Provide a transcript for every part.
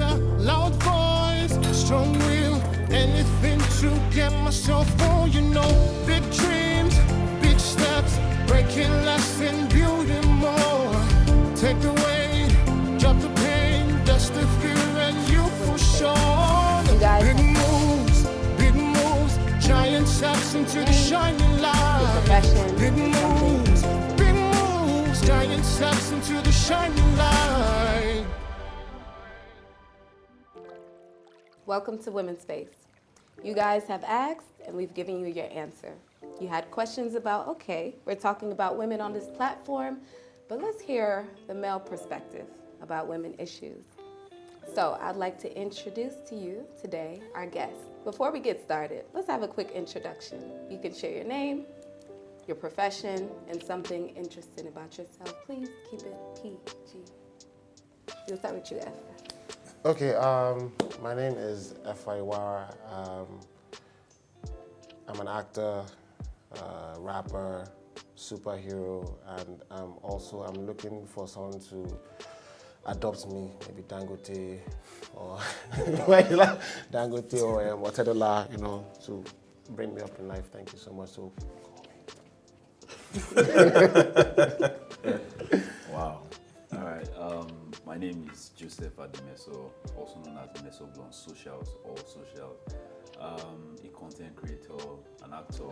a loud voice, strong will, anything to get myself on, you know. Big dreams, big steps, breaking less and building more. Take the weight, drop the pain, that's the fear and you push on. Big moves, giant steps into the shining light. Big moves, giant steps into the shining light. Welcome to Women's Space. You guys have asked, and we've given you your answer. You had questions about, okay, we're talking about women on this platform, but let's hear the male perspective about women issues. So I'd like to introduce to you today our guest. Before we get started, let's have a quick introduction. You can share your name, your profession, and something interesting about yourself. Please keep it PG. We'll start with you, F. Okay, my name is F.I.Wara. I'm an actor, rapper, superhero, and I'm looking for someone to adopt me, maybe Dangote or Dangote or Otedola, to bring me up in life. Thank you so much. So, Wow. All right. My name is Joseph Adimeso, also known as Meso on socials, all social. A content creator, an actor,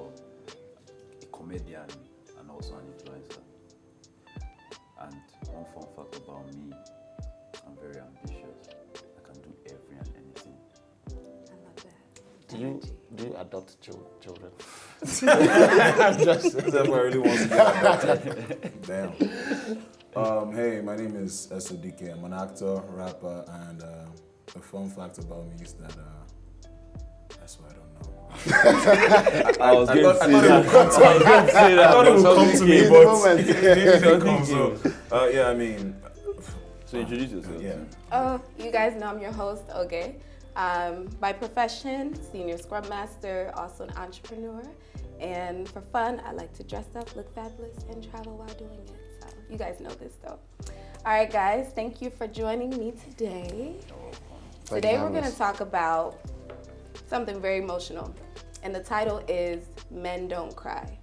a comedian, and also an influencer. And one fun fact about me, I'm very ambitious. I can do every and anything. I love that. do you adopt children? Except I really want to get adopted. Damn. Hey, my name is SODK. I'm an actor, rapper, and a fun fact about me is that that's why I don't know. I was going to say that. I thought it would come to me, but it didn't come. So, yeah, I mean. So introduce yourself. Yeah. Oh, you guys know I'm your host, Oge. By profession, senior scrub master, also an entrepreneur. And for fun, I like to dress up, look fabulous, and travel while doing it. So you guys know this though. All right, guys, thank you for joining me today. Today we're gonna talk about something very emotional. And the title is Men Don't Cry.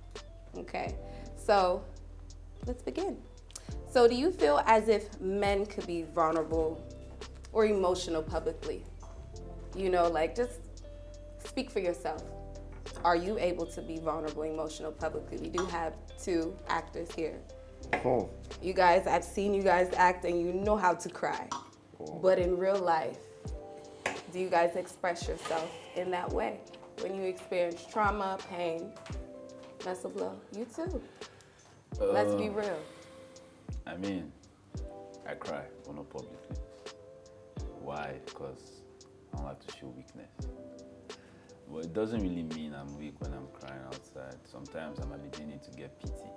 Okay, so let's begin. So do you feel as if men could be vulnerable or emotional publicly? Just speak for yourself. Are you able to be vulnerable, emotional publicly? We do have two actors here. Oh. You guys, I've seen you guys act and you know how to cry. Oh. But in real life, do you guys express yourself in that way? When you experience trauma, pain, mental blow, you too. Let's be real. I mean, I cry, but not publicly. Why? Because I don't like to show weakness. But it doesn't really mean I'm weak when I'm crying outside. Sometimes I'm beginning to get pity.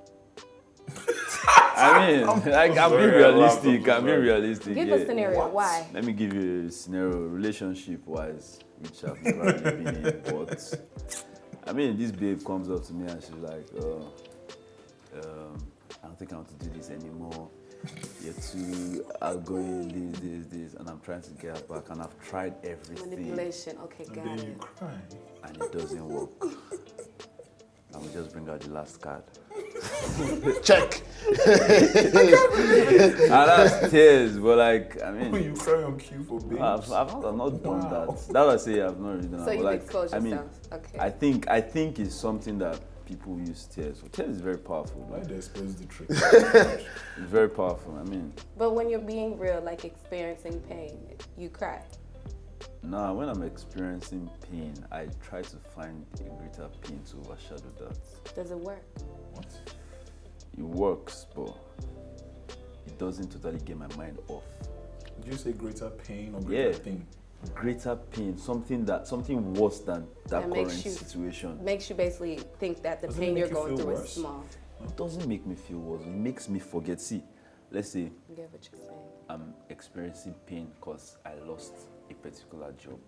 I mean, I'm being realistic. Give a scenario. What? Why? Let me give you a scenario, relationship-wise, which I've never really been in. But I mean, this babe comes up to me and she's like, I don't think I want to do this anymore. You're too outgoing, this, and I'm trying to get her back, and I've tried everything. Manipulation, okay, got And then it. you cry. And it doesn't work. And we just bring out the last card. Check. And that's tears, but When you cry on cue for babes. I've not done that. That's what I say I've not really done that. So But you've exposed yourself. Okay. I think it's something that people use tears for. Tears is very powerful. Why they expose the trick? It's very powerful. I mean, But when you're being real, like experiencing pain, you cry. nah, when I'm experiencing pain, I try to find a greater pain to overshadow that. Does it work? What? It works, but it doesn't totally get my mind off. Did you say greater pain or greater thing? Greater pain, something worse than that current makes you- situation. Makes you basically think that the Doesn't pain it you're make you going feel through worse? is small. It doesn't make me feel worse. It makes me forget. See, let's say I get what you're saying. I'm experiencing pain because I lost a particular job.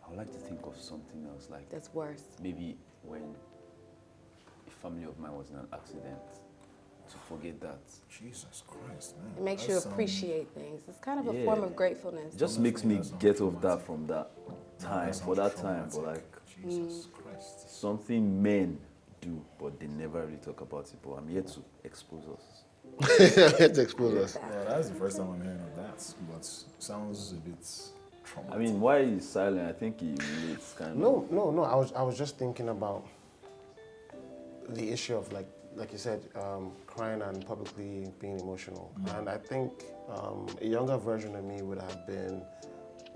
I would like to think of something else, like That's worse. maybe when a family of mine was in an accident to forget that. Jesus Christ, man. It makes That you sounds- appreciate things. It's kind of a Yeah. form of gratefulness. It just Honestly, makes me that sounds get off traumatic. that from that time, sounds for that time, but traumatic. like Jesus Christ. something men do, but they never really talk about it. But I'm here to expose us. Let's expose us. Well, that's the first time I'm hearing of that, but sounds a bit traumatic. I mean, why he's silent? I think he relates kind of. No. I was just thinking about the issue of like you said, crying and publicly being emotional. And I think a younger version of me would have been,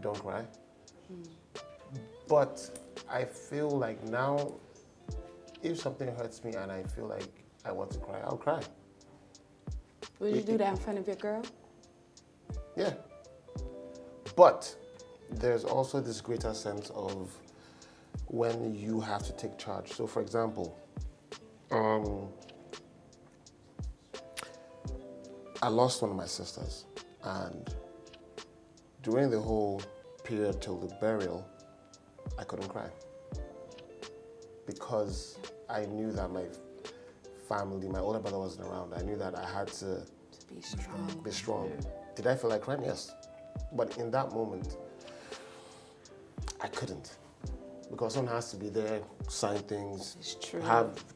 don't cry. But I feel like now, if something hurts me and I feel like I want to cry, I'll cry. Would you do that in front of your girl? Yeah. But there's also this greater sense of when you have to take charge. So, for example, I lost one of my sisters, and during the whole period till the burial, I couldn't cry because I knew that my family, my older brother wasn't around. I knew that I had to To be strong. be strong. Yeah. Did I feel like crying? Yes. But in that moment, I couldn't. Because someone has to be there, sign things, It's true.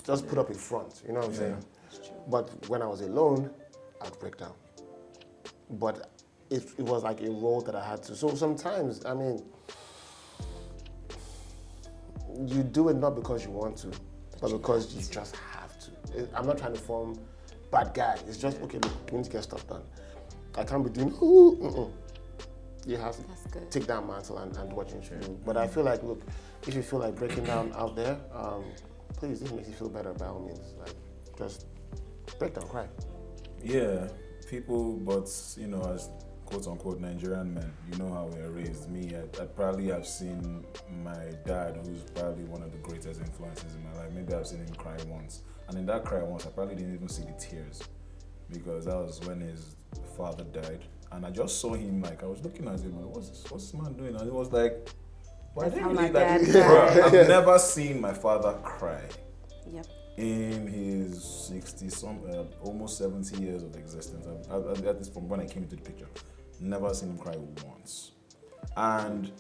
just put up a front, you know what I'm saying? It's true. But when I was alone, I'd break down. But it was like a role that I had to. So sometimes, I mean, you do it not because you want to, but because you just have to. I'm not trying to form bad guy. It's just, okay, look, we need to get stuff done. I can't be doing, You have to That's good. take that mantle and do what you need to do. But I feel like, look, if you feel like breaking down out there, please, this makes you feel better by all means. Like, just break down, cry. Yeah, people, but you know, as quote unquote Nigerian men, you know how we are raised. Me, I probably have seen my dad, who's probably one of the greatest influences in my life. Maybe I've seen him cry once. And in that cry once, I probably didn't even see the tears because that was when his father died. And I just saw him, like, I was looking at him, like, what's this man doing? And it was like, why That's didn't how he my like, dad Bruh, cried. I've never seen my father cry Yep. in his 60 some, almost 70 years of existence. At this from when I came into the picture, never seen him cry once. And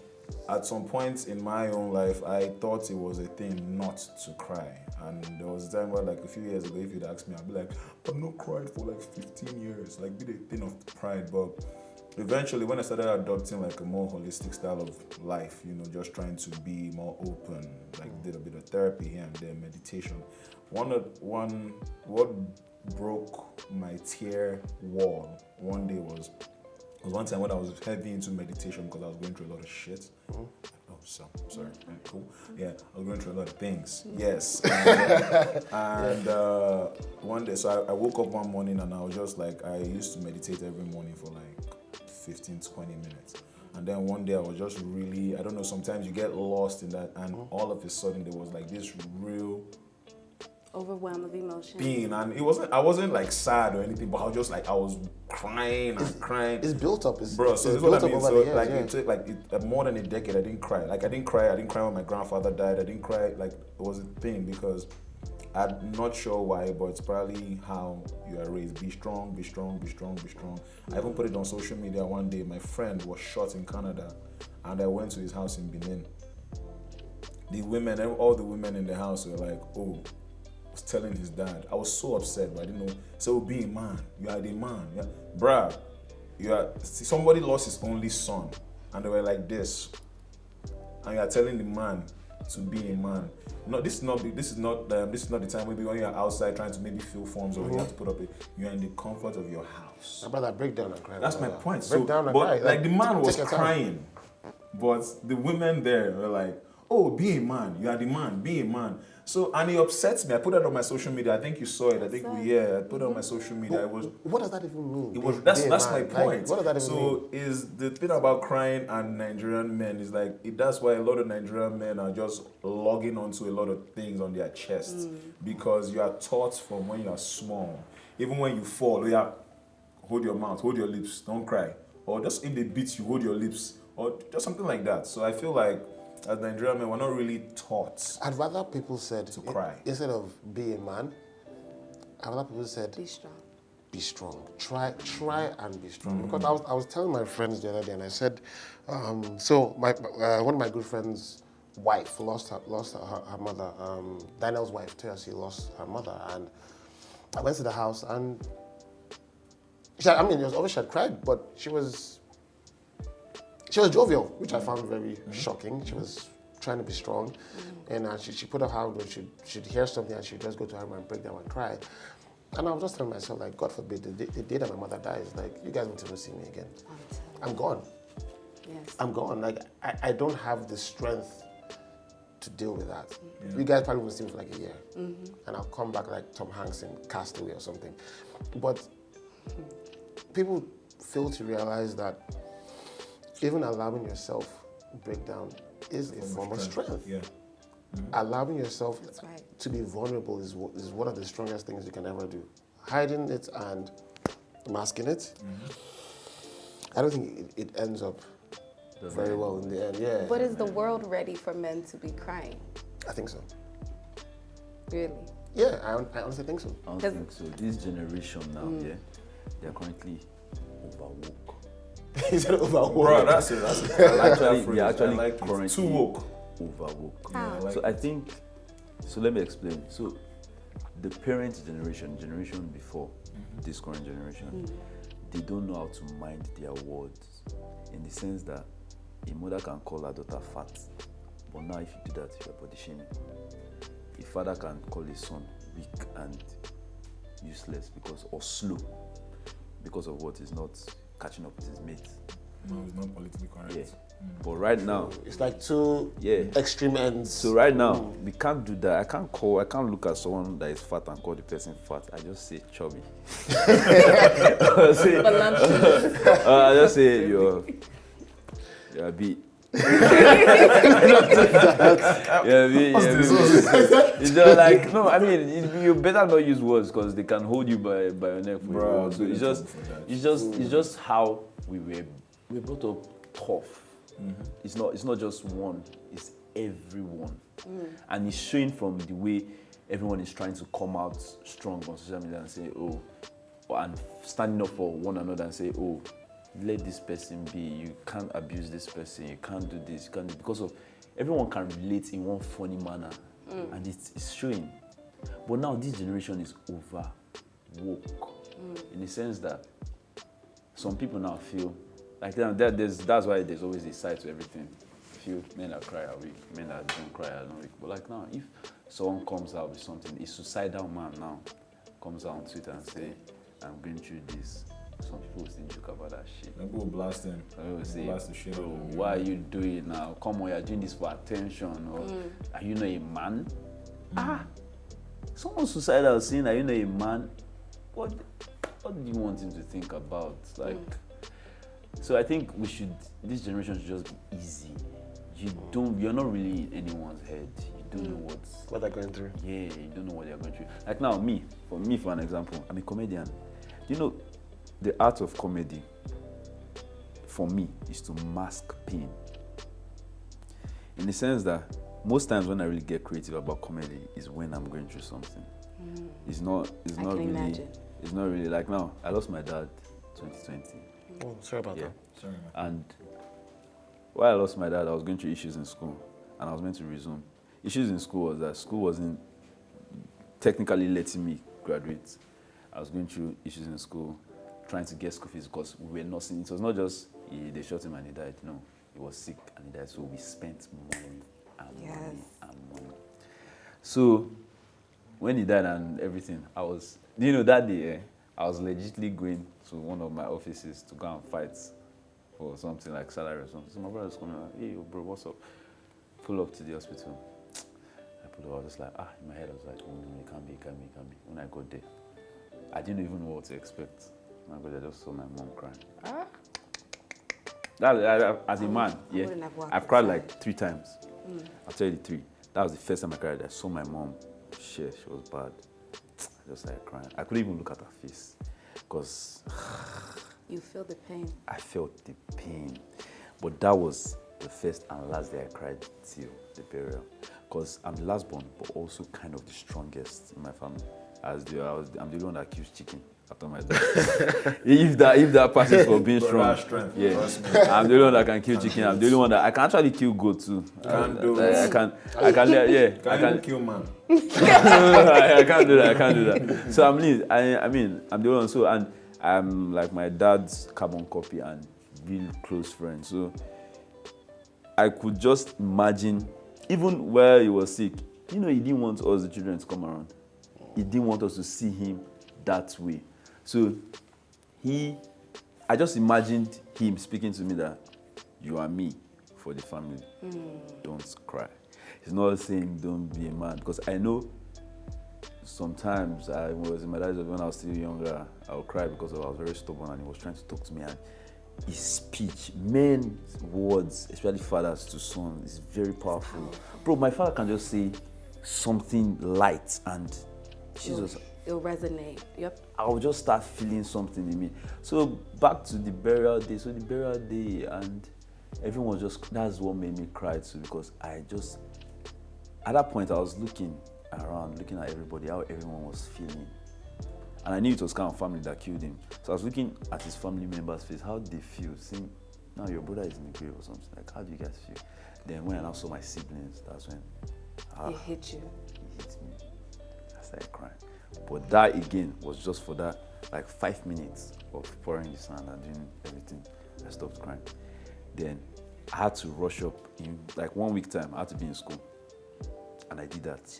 at some point in my own life, I thought it was a thing not to cry. And there was a time where, like a few years ago, if you'd ask me, I'd be like, I've not cried for like 15 years. Like, be the thing of pride. But eventually, when I started adopting like a more holistic style of life, you know, just trying to be more open, like did a bit of therapy here and there, meditation. What broke my tear wall one day was one time when I was heavy into meditation because I was going through a lot of shit. Oh, sorry. Cool. Yeah, I was going through a lot of things. Yes. And one day, so I woke up one morning and I was just like, I used to meditate every morning for like 15, 20 minutes. And then one day I was just really, I don't know, sometimes you get lost in that and all of a sudden there was like this real Overwhelm of emotion. being, and I wasn't like sad or anything, but I was just like, I was crying and crying. It's built up. Bro, so this is what I mean. over So the years, like yeah. it took like more than a decade. I didn't cry. Like I didn't cry when my grandfather died. I didn't cry. Like it was a thing because I'm not sure why, but it's probably how you are raised. Be strong, be strong, be strong, be strong. I even put it on social media one day. My friend was shot in Canada, and I went to his house in Benin. All the women in the house were like, oh. Was telling his dad. I was so upset, but I didn't know. So be a man. You are the man. Yeah. Bruh, somebody lost his only son, and they were like this, and you are telling the man to be a man. No, this is not the time maybe when you are outside trying to maybe fill forms or you have to put up you are in the comfort of your house. My brother, break down and cry. That's my point. Break down and but cry. like the man was take your time. crying, but the women there were like, oh, be a man. You are the man. Be a man. So, and it upsets me. I put that on my social media. I think you saw it. I put it on my social media. What does that even mean? It was Be that's a my man. point. Like, what does that even mean? So is the thing about crying and Nigerian men is like that's why a lot of Nigerian men are just logging onto a lot of things on their chests because you are taught from when you are small. Even when you fall, hold your mouth, hold your lips, don't cry. Or just if they beat you, hold your lips. Or just something like that. So I feel like as Nigerian men, we're not really taught. I'd rather people said to cry. instead of be a man, other people said, Be strong. be strong. Try and be strong. Because I was telling my friends the other day, and I said, so one of my good friends' wife lost her mother. Daniel's wife, Toyosi, lost her mother, and I went to the house, and it was obvious she had cried, but she was jovial, which I found very shocking. She was trying to be strong, and she put up how she'd hear something and she'd just go to her room and break down and cry. And I was just telling myself, like, God forbid, the day that my mother dies, like, you guys won't even see me again. I'm gone. Yes. I'm gone. Like, I don't have the strength to deal with that. You guys probably won't see me for like a year. And I'll come back like Tom Hanks in Castaway or something. But people fail to realize that even allowing yourself break down is a form of strength. Yeah. Allowing yourself right. to be vulnerable is one of the strongest things you can ever do. Hiding it and masking it, I don't think it ends up very well in the end. Yeah. But is the world ready for men to be crying? I think so. Really? Yeah, I honestly think so. I don't think so. This generation now, they're currently overwoke. He said overworked. Bro, that's it. I like that phrase. They're I actually like it. currently Too woke. overwoke. How? like So I think, so let me explain. So the parent generation before this current generation, they don't know how to mind their words, in the sense that a mother can call her daughter fat, but now if you do that, you're body shaming. A father can call his son weak and useless or slow because of what is not catching up with his mate. No, it's not politically correct. Yeah. But right now, It's like two yeah. extreme ends. So right now, we can't do that. I can't look at someone that is fat and call the person fat. I just say chubby. I just say you're a bit. It's just like, no, I mean, you better not use words because they can hold you by your neck for Bro, so it's just how we were brought up tough. It's not just one, it's everyone. And it's showing from the way everyone is trying to come out strong on social media and say, oh, and standing up for one another and say, oh, let this person be, you can't abuse this person, you can't do this, you can't do, because of everyone can relate in one funny manner, and it's showing. But now this generation is over woke, in the sense that some people now feel like that's why there's always a side to everything. Feel men that cry are weak, men that don't cry are not weak. But like now, if someone comes out with something, a suicidal man now comes out on Twitter and say, I'm going through this, some people will still joke about that shit. People will blast them. They will say, Blast the shit bro, out of them. why are you doing it now? Come on, you're doing this for attention. Or are you not a man? Someone suicidal saying, are you not a man? What do you want him to think about? Like, so I think this generation should just be easy. You're not really in anyone's head. You don't know what they're going through. Yeah, you don't know what they're going through. Like now, for an example, I'm a comedian. You know, the art of comedy, for me, is to mask pain. In the sense that most times when I really get creative about comedy is when I'm going through something. It's not really like now. I lost my dad 2020. Oh, sorry about that. Sorry, man. And while I lost my dad, I was going through issues in school, and I was meant to resume. Issues in school was that school wasn't technically letting me graduate. I was going through issues in school, trying to get school fees because we were nursing. It was not just they shot him and he died. No, he was sick and he died. So we spent money and money and money. So when he died and everything, I was, that day, I was legitimately going to one of my offices to go and fight for something like salary or something. So my brother was coming like, hey, bro, what's up? Pull up to the hospital. I pulled up, I was just like, in my head, I was like, oh, no, it can't be. When I got there, I didn't even know what to expect. When I got there, I just saw my mom crying. As a man, I've cried like 3 times. I'll tell you the 3. That was the first time I cried. I saw my mom. She was bad. I just started crying. I couldn't even look at her face because you feel the pain. I felt the pain. But that was the first and last day I cried till the burial. Because I'm the last born, but also kind of the strongest in my family. I'm the only one that kills chicken after my dad. if that passes for being strong, strength. yeah, Trust me. I'm the only one that can kill chicken. I'm the only one that I can actually kill goat too. Can't do I it. can Can you kill man? I can't do that. So I'm the only one. So and I'm like my dad's carbon copy and real close friend. So I could just imagine, even where he was sick, he didn't want us, the children, to come around. He didn't want us to see him that way. So I just imagined him speaking to me that you are me for the family. Don't cry. He's not saying don't be a man, because I know sometimes I was in my dad's when I was still younger, I would cry because I was very stubborn and he was trying to talk to me, and his speech, men's words, especially fathers to sons, is very powerful. Bro, my father can just say something light and Jesus, it'll resonate. Yep. I'll just start feeling something in me. So back to the burial day. So the burial day, and everyone that's what made me cry too, because at that point I was looking around, looking at everybody, how everyone was feeling. And I knew it was kind of family that killed him. So I was looking at his family members' face, how they feel, seeing, now your brother is in the grave or something, like how do you guys feel? Then when I now saw my siblings, that's when It hit you. It hit me. I started crying. But that again was just for that like 5 minutes of pouring the sand and doing everything. I stopped crying. Then I had to rush up in like 1 week time. I had to be in school. And I did that.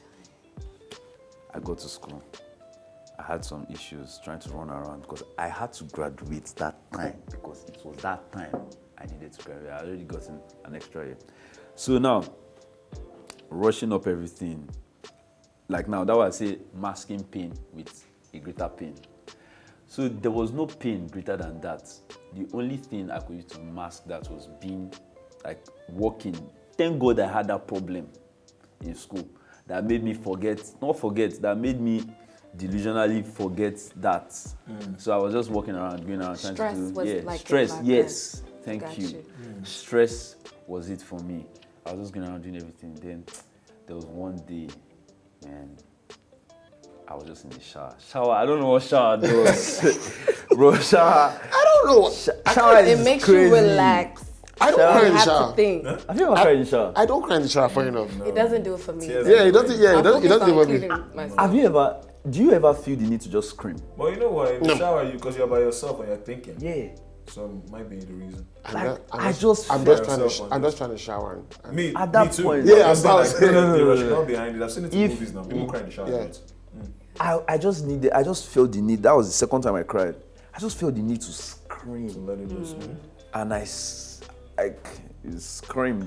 I got to school. I had some issues trying to run around because I had to graduate that time, because it was that time I needed to graduate. I already gotten an extra year. So now, rushing up everything, like now, that was, I say, masking pain with a greater pain. So there was no pain greater than that. The only thing I could use to mask that was being, like, walking. Thank God I had that problem in school that made me that made me delusionally forget that. So I was just walking around, going around, trying to do stress. Yes, thank you. Stress was it for me. I was just going around doing everything. Then there was one day, man, I was just in the shower. I don't know what shower does. Bro, shower. I don't know. Shower is It makes crazy. you relax. I don't You cry in the have to shower. think. Have you ever cried in the shower? I don't cry in the shower, funny enough. It doesn't do it for me. Tears. Yeah, it doesn't. Yeah, it doesn't. It doesn't I'm do focused on me. cleaning myself. Do you ever feel the need to just scream? But you know what? In the No. shower, because you're by yourself and you're thinking. Yeah. So it might be the reason. I'm just trying to shower. And Me, At that me too. point- Yeah, I'm saying, about- like, no, the rationale behind it. I've seen it in If- movies now. People cry in the shower. Yeah. I just felt the need. That was the second time I cried. I just felt the need to scream. To let it loose. And I screamed.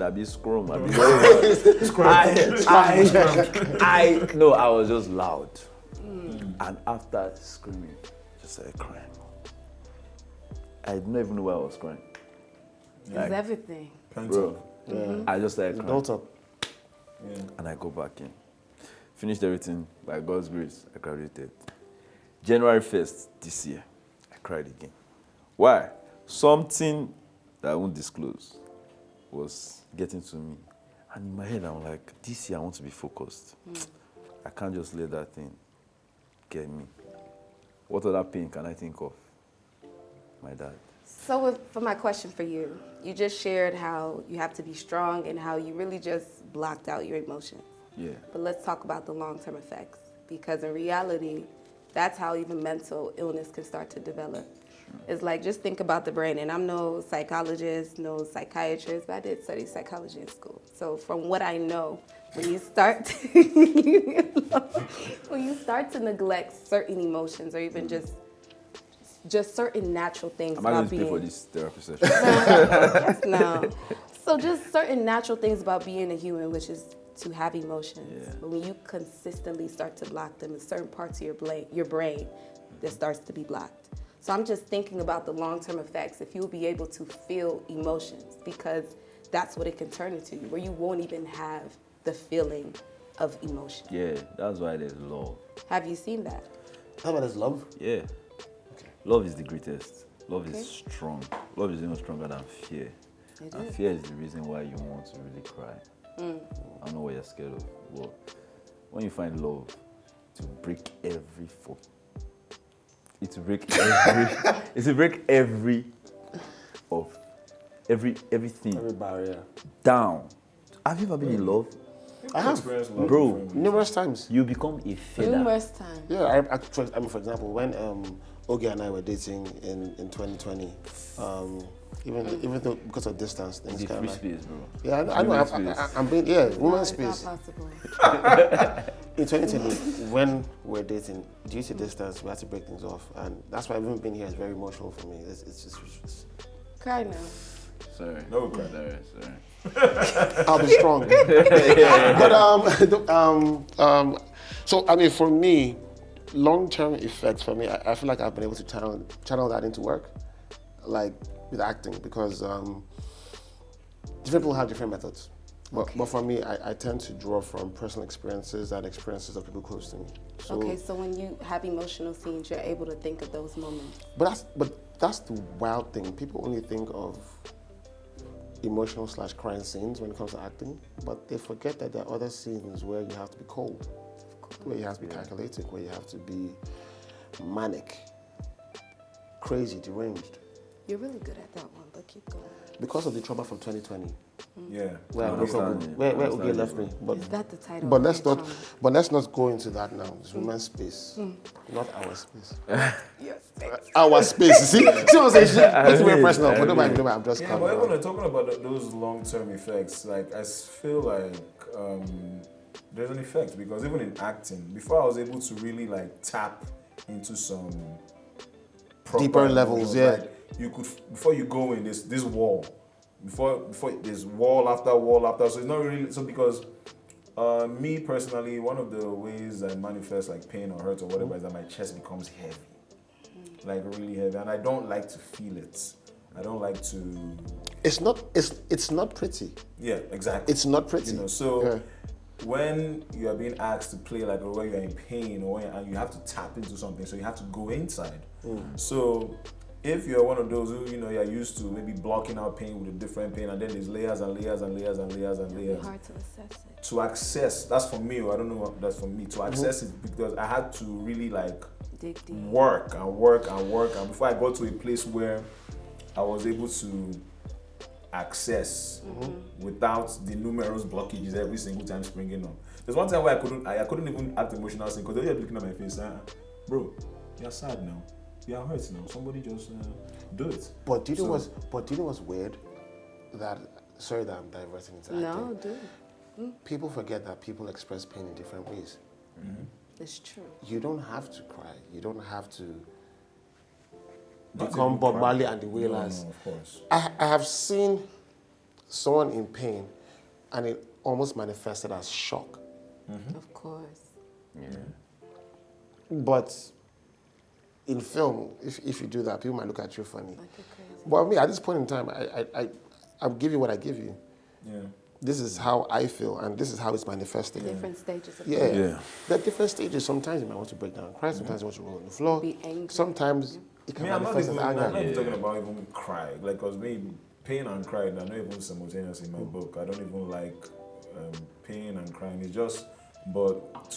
I be scream. I was just loud. And after screaming, just started crying. I didn't even know why I was crying. It's everything. Bro, I just started crying. Don't up. Yeah. And I go back in. Finished everything. By God's grace, I graduated. January 1st this year, I cried again. Why? Something that I won't disclose was getting to me. And in my head, I'm like, this year I want to be focused. I can't just let that thing get me. What other pain can I think of? My dad. So for my question for you, you just shared how you have to be strong and how you really just blocked out your emotions. Yeah. But let's talk about the long-term effects, because in reality, that's how even mental illness can start to develop. It's like, just think about the brain, and I'm no psychologist, no psychiatrist, but I did study psychology in school. So from what I know, when you start to neglect certain emotions, or even just certain natural things Am I about going to pay for being, this therapy session? yes, no. So just certain natural things about being a human, which is to have emotions. Yeah. But when you consistently start to block them in certain parts of your brain that starts to be blocked. So I'm just thinking about the long-term effects, if you'll be able to feel emotions, because that's what it can turn into, where you won't even have the feeling of emotion. Yeah, that's why there's love. Have you seen that? How about this love? Yeah. Love is the greatest. Love is strong. Love is even stronger than fear. It And is. fear is the reason why you want to really cry. I don't know what you're scared of, but when you find love, to break every fuck. It's to break every. It's to break everything Every barrier. down. Have you ever been in love? I have, Experienced love Bro. different ways. numerous times. You become a feather. Numerous times. Yeah, I mean, for example, when Ogie and I were dating in 2020, even though because of distance, things It's a kind free of like, space, bro. yeah, I know, Women's space. I'm being, yeah, No, women's it's not space. possible. In 2020, when we're dating, due to distance, we had to break things off, and that's why even being here is very emotional for me. It's just Cry now. Sorry. No cry. Sorry. I'll be strong. But so I mean, for me, long-term effects for me, I feel like I've been able to channel that into work, like with acting, because different people have different methods. But for me, I tend to draw from personal experiences and experiences of people close to me. So, Okay, so when you have emotional scenes, you're able to think of those moments. but that's the wild thing. People only think of emotional / crying scenes when it comes to acting, but they forget that there are other scenes where you have to be cold, where you have to be calculated, where you have to be manic, crazy, deranged. You're really good at that one, but keep going. Because of the trauma from 2020, Yeah. where I understand you. where I Uge understand left you, me. But Is that the title? but of let's your not trauma? but let's not go into that now. It's women's space, not our space. Yes. Our space. See what I'm saying? It's very personal. But nobody, I'm just Yeah, coming but out. even talking about those long-term effects, like I feel like there's an effect because even in acting, before I was able to really like tap into some proper Deeper levels, emotions, yeah. Like you could before you go in this wall, before there's wall after wall after. So it's not really so because me personally, one of the ways I manifest like pain or hurt or whatever is that my chest becomes heavy. Like really heavy, and I don't like to feel it. I don't like to. It's not pretty. Yeah, exactly. It's not pretty. You know, so Yeah. when you are being asked to play like where you're in pain or and you have to tap into something, so you have to go inside. So if you're one of those who you're used to maybe blocking out pain with a different pain, and then there's layers and layers and layers and layers and layers. It's hard to assess it. To access, that's for me. I don't know what that's for me. To access it because I had to really like Dig deep. work and work and work, and before I got to a place where I was able to access without the numerous blockages every single time springing up. There's one time where I couldn't even act emotional scene because they were looking at my face. Bro, you're sad now. You're hurt now. Somebody just do it. But do you know what's weird? That sorry that I'm diverting into acting. No, dude. People forget that people express pain in different ways. It's true. You don't have to cry. You don't have to Not become even Bob cry. Marley and the No, Wailers. of course. I have seen someone in pain, and it almost manifested as shock. Of course. Yeah. But in film, if you do that, people might look at you funny. Like you're crazy. But me, at this point in time, I'll give you what I give you. Yeah. This is how I feel, and this is how it's manifesting. Different stages of Yeah. life. Yeah. There are different stages. Sometimes you might want to break down and cry. Sometimes you want to roll on the floor. Be angry. Sometimes it can I'm not manifest as even, I'm anger. not even talking about even cry. Like, cause me, pain and crying are not even simultaneous in my book. I don't even like pain and crying. It's just, but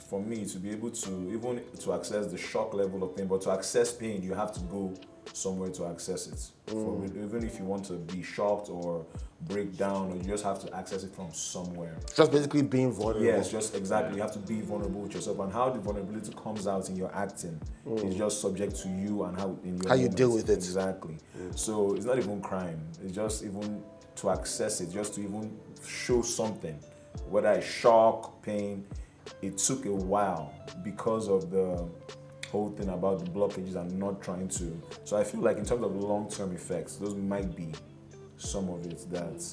for me to be able to even to access the shock level of pain, but to access pain, you have to go somewhere to access it. Even if you want to be shocked or break down, or you just have to access it from somewhere. Just basically being vulnerable. Yes, just exactly. You have to be vulnerable with yourself, and how the vulnerability comes out in your acting is just subject to you and how in your How you moments. deal with it. Exactly. So it's not even crime. It's just even to access it, just to even show something, whether it's shock, pain. It took a while because of the whole thing about the blockages and not trying to. So I feel like in terms of long-term effects, those might be some of it that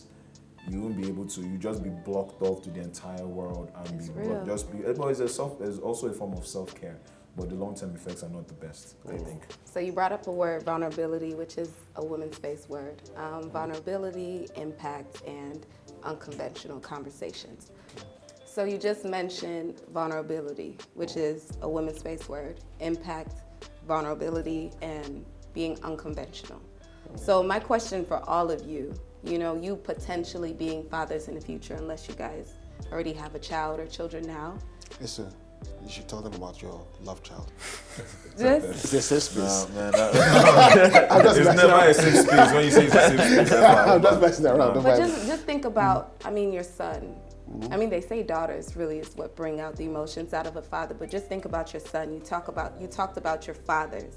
you won't be able to. You just be blocked off to the entire world and It's be real. just be. But there's also a form of self-care, but the long-term effects are not the best. I think. So you brought up a word, vulnerability, which is a women's-based word. Vulnerability, impact, and unconventional conversations. So you just mentioned vulnerability, which is a women's-based word, impact, vulnerability, and being unconventional. So my question for all of you, you potentially being fathers in the future, unless you guys already have a child or children now, Yes, sir. You should tell them about your love child. Just It's a safe space. Man, I'm just it's messing never around. a safe space when you say it's a safe space. I'm just messing around. Don't But mind me. just think about, I mean, your son. I mean, they say daughters really is what bring out the emotions out of a father. But just think about your son. You talked about your fathers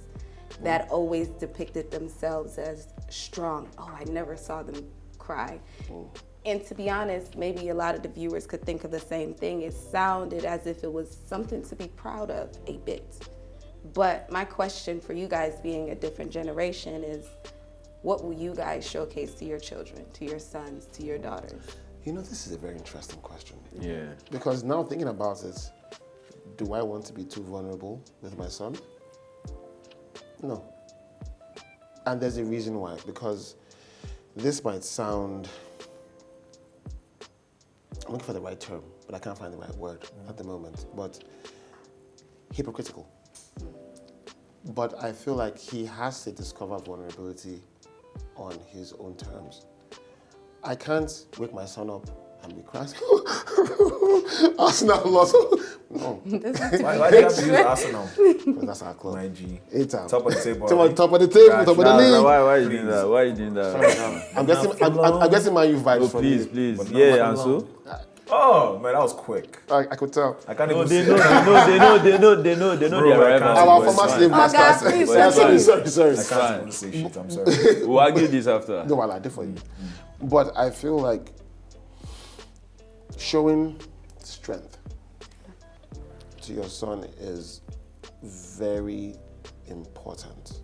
that always depicted themselves as strong. Oh, I never saw them cry. And to be honest, maybe a lot of the viewers could think of the same thing. It sounded as if it was something to be proud of a bit. But my question for you guys, being a different generation, is what will you guys showcase to your children, to your sons, to your daughters? You know, this is a very interesting question. Yeah. Because now thinking about it, do I want to be too vulnerable with my son? No. And there's a reason why. Because this might sound, I'm looking for the right term, but I can't find the right word at the moment. But hypocritical. But I feel like he has to discover vulnerability on his own terms. I can't wake my son up and be crying. Arsenal lost. No, Why do you have to use Arsenal? because that's our club. My G. 8-time. Top of the table. Top of the table, Gosh, top of the Nah, league. why are you doing that? Why are you doing that? I'm guessing my youth vibes Oh, from please, you. please. But Yeah, not and for so? long. Oh, man, that was quick. I could tell. I can't No, even they say know their Bro, I rival. can't- Our It's former fine. slave Oh, God, masters. please, Yeah, please. sorry. I can't even say shit, I'm sorry. We'll argue this after. No, I did for you. But I feel like showing strength to your son is very important.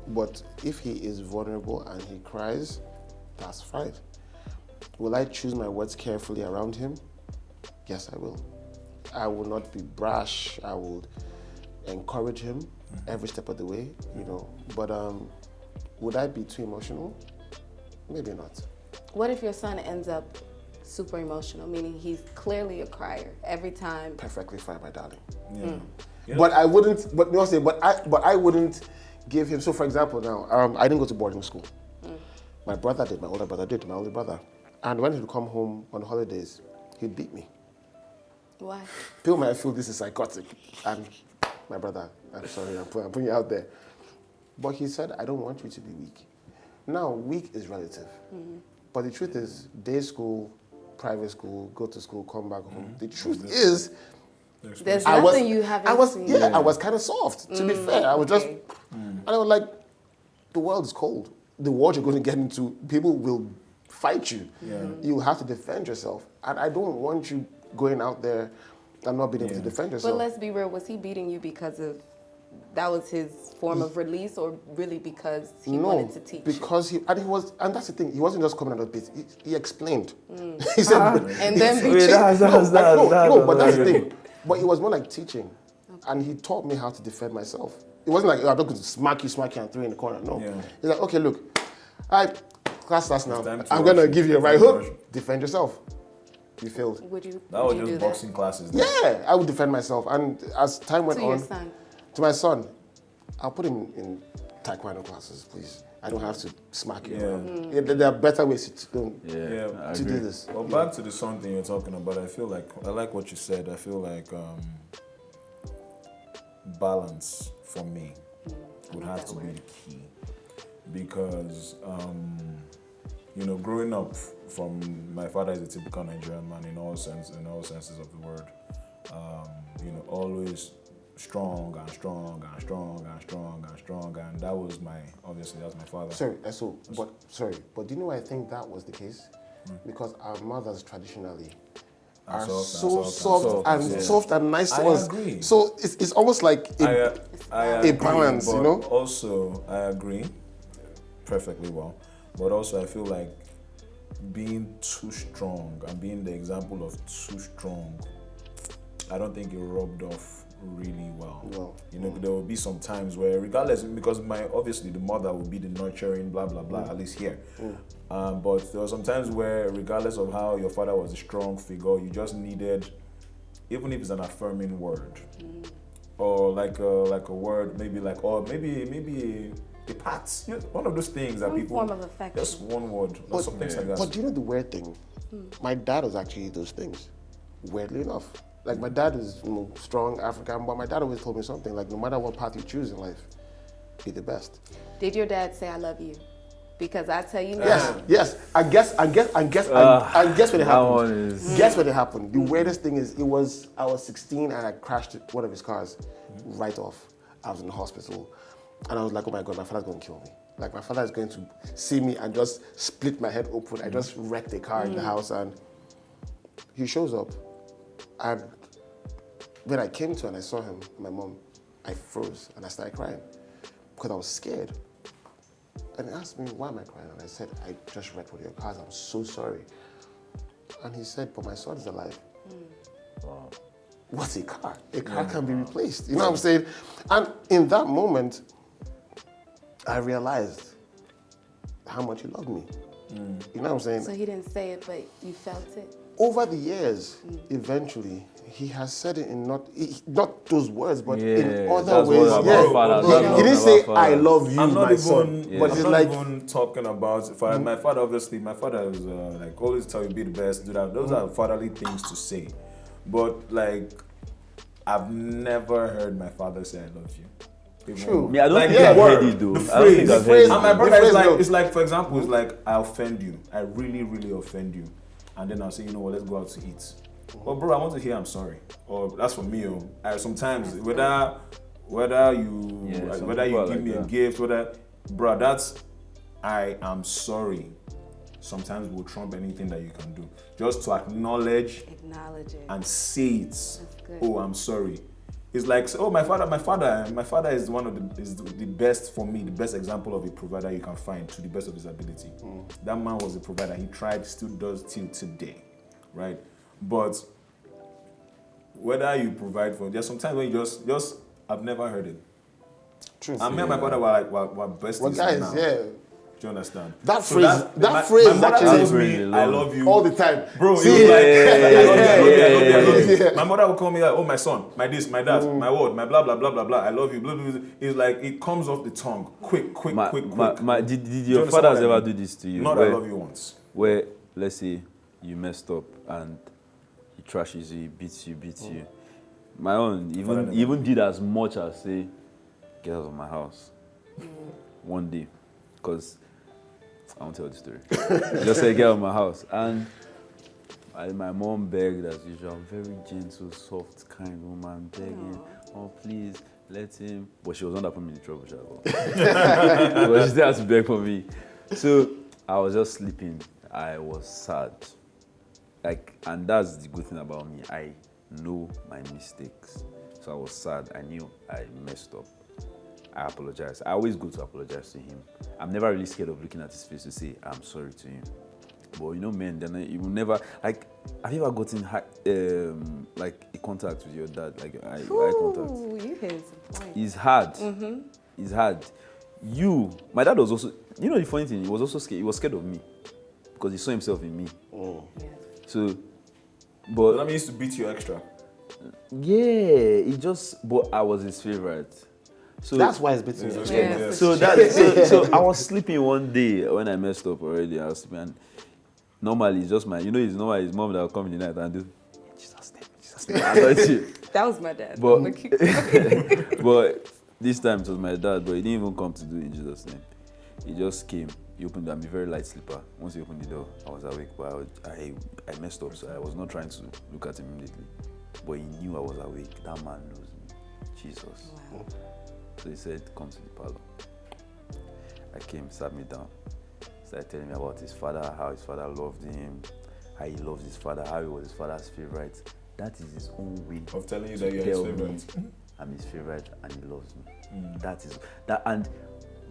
But if he is vulnerable and he cries, that's fine. Will I choose my words carefully around him? Yes, I will. I will not be brash. I will encourage him every step of the way, you know. But would I be too emotional? Maybe not. What if your son ends up super emotional, meaning he's clearly a crier every time? Perfectly fine, my darling. Yeah. Yeah. But I wouldn't. But you know what I'm saying? But I wouldn't give him. So, for example, now I didn't go to boarding school. My brother did. My older brother did. My older brother. And when he'd come home on holidays, he'd beat me. Why? People might feel this is psychotic. And my brother, I'm sorry, I'm putting you out there. But he said, I don't want you to be weak. Now, weak is relative. But the truth is, day school, private school, go to school, come back home. The truth is, There's I nothing was, you haven't I was, seen. yeah, I was kind of soft. To be fair, I was just, okay. and I was like, the world is cold. The world you're going to get into, people will fight you. Yeah. You have to defend yourself, and I don't want you going out there and not being able to defend But yourself. let's be real, was he beating you because of that was his form of release, or really because he wanted to teach? because he was, and that's the thing. He wasn't just coming out of bit. He explained. He said, And then beat Wait, you? that's no, but that's the thing. But it was more like teaching, and he taught me how to defend myself. It wasn't like, oh, I'm not going to smack you, and throw you in the corner. No. Yeah. He's like, okay, look, class starts now. time to I'm going to rush. give you a right Time to hook. rush. Defend yourself. You failed. Would you? That was would you just do boxing classes. Yeah, I would defend myself. And as time went To on, your son. to my son, I'll put him in taekwondo classes, please. I don't have to smack you. Yeah. Yeah, there are better ways to Yeah. I to agree. do this. Well, back to the son thing you're talking about, I feel like, I like what you said. I feel like balance for me would have to be the key. Because, you know, growing up from, my father is a typical Nigerian man in all senses of the word. You know, always strong and strong and strong and strong and strong, and that was obviously that's my father. But do you know why I think that was the case? Because our mothers traditionally are soft so and soft and yeah. soft and nice to I us. agree. So it's almost like I a balance, but you know? Also, I agree perfectly well, but also I feel like being too strong and being the example of too strong, I don't think it rubbed off really well. No. You know, there will be some times where, regardless, because obviously the mother will be the nurturing, blah blah blah, at least here. But there were some times where, regardless of how your father was a strong figure, you just needed, even if it's an affirming word, or like a word, maybe a pat, one of those things that Some people, form of affection. just one word, or some things like that. But do you know the weird thing? My dad was actually those things, weirdly enough. Like my dad is strong African, but my dad always told me something like no matter what path you choose in life, be the best. Did your dad say I love you? Because I tell you now. Yes. I guess when it happened. Guess when it happened. The weirdest thing is I was 16 and I crashed one of his cars right off. I was in the hospital and I was like, oh my God, my father's going to kill me. Like my father is going to see me and just split my head open. I just wrecked a car in the house and he shows up. And when I came to and I saw him, my mom, I froze and I started crying because I was scared. And he asked me, why am I crying? And I said, I just wrecked one of your cars. I'm so sorry. And he said, but my son is alive. Wow. What's a car? A car can be replaced. You know what I'm saying? And in that moment, I realized how much he loved me. You know what I'm saying? So he didn't say it, but you felt it? Over the years, eventually, he has said it in not those words, but in other ways. He didn't say, I love you, I'm not my even, son. But I'm it's not like, even talking about, my father, obviously, my father was like, always tell you, be the best, do that. Those are fatherly things to say. But like, I've never heard my father say, I love you. true. Me, I don't Like, think the I've word, heard it though. the I don't think phrase. I've heard it. And my The brother phrase, is like, no. it's like, for example, it's like, I offend you. I really, really offend you. And then I'll say, you know what, let's go out to eat. But bro, I want to hear I'm sorry. Or that's for me. Sometimes whether you give me a gift, bro, that's I am sorry. Sometimes will trump anything that you can do. Just to acknowledge it and say it. That's good. Oh, I'm sorry. It's like, oh, my father is one of the best for me, the best example of a provider you can find to the best of his ability. That man was a provider. He tried, still does till today, right? But whether you provide for, there's sometimes when you just I've never heard it. true. And me and my brother were besties Well, guys, now. yeah. Do you understand? That So phrase my is mother actually tells me I love you all the time. Bro, See, it was like, I love you. Yeah. My mother would call me like, oh, my son, my this, my that, my word, my blah, blah, blah, blah, blah, I love you, blah, blah, blah. It's like, it comes off the tongue, quick. Did your fathers ever do this to you? Not I love you once. Where, let's say, you messed up and he trashes you, he beats you. My own even did as much as say, get out of my house. One day, because I won't tell the story. Just say, get out of my house. And my mom begged as usual, very gentle, soft, kind woman, begging, oh please, let him. But she was not putting me in trouble, but she still had to beg for me. So I was just sleeping. I was sad. And that's the good thing about me. I know my mistakes. So I was sad. I knew I messed up. I apologize. I always go to apologize to him. I'm never really scared of looking at his face to say I'm sorry to him. But you know, men, then you will never have you ever gotten a contact with your dad, like eye contact? You hit some point. It's hard. It's hard. My dad was also. You know the funny thing, he was also scared. He was scared of me because he saw himself in me. Yeah. So, But that means to beat you extra. Yeah, but I was his favorite. So that's why it's beating you. Yeah. So I was sleeping one day when I messed up already. I was sleeping, and normally it's just it's normal his mom that will come in the night and do Jesus name. I thought you. That was my dad. But this time it was my dad, but he didn't even come to do it in Jesus' name. He just came. He opened. I'm a very light sleeper. Once he opened the door, I was awake, but I messed up, so I was not trying to look at him immediately. But he knew I was awake. That man knows me. Jesus. Wow. So he said, come to the parlor. I came, sat me down, started telling me about his father, how his father loved him, how he loves his father, how he was his father's favorite. That is his own way of telling you that you're his favorite. I'm his favorite and he loves me. And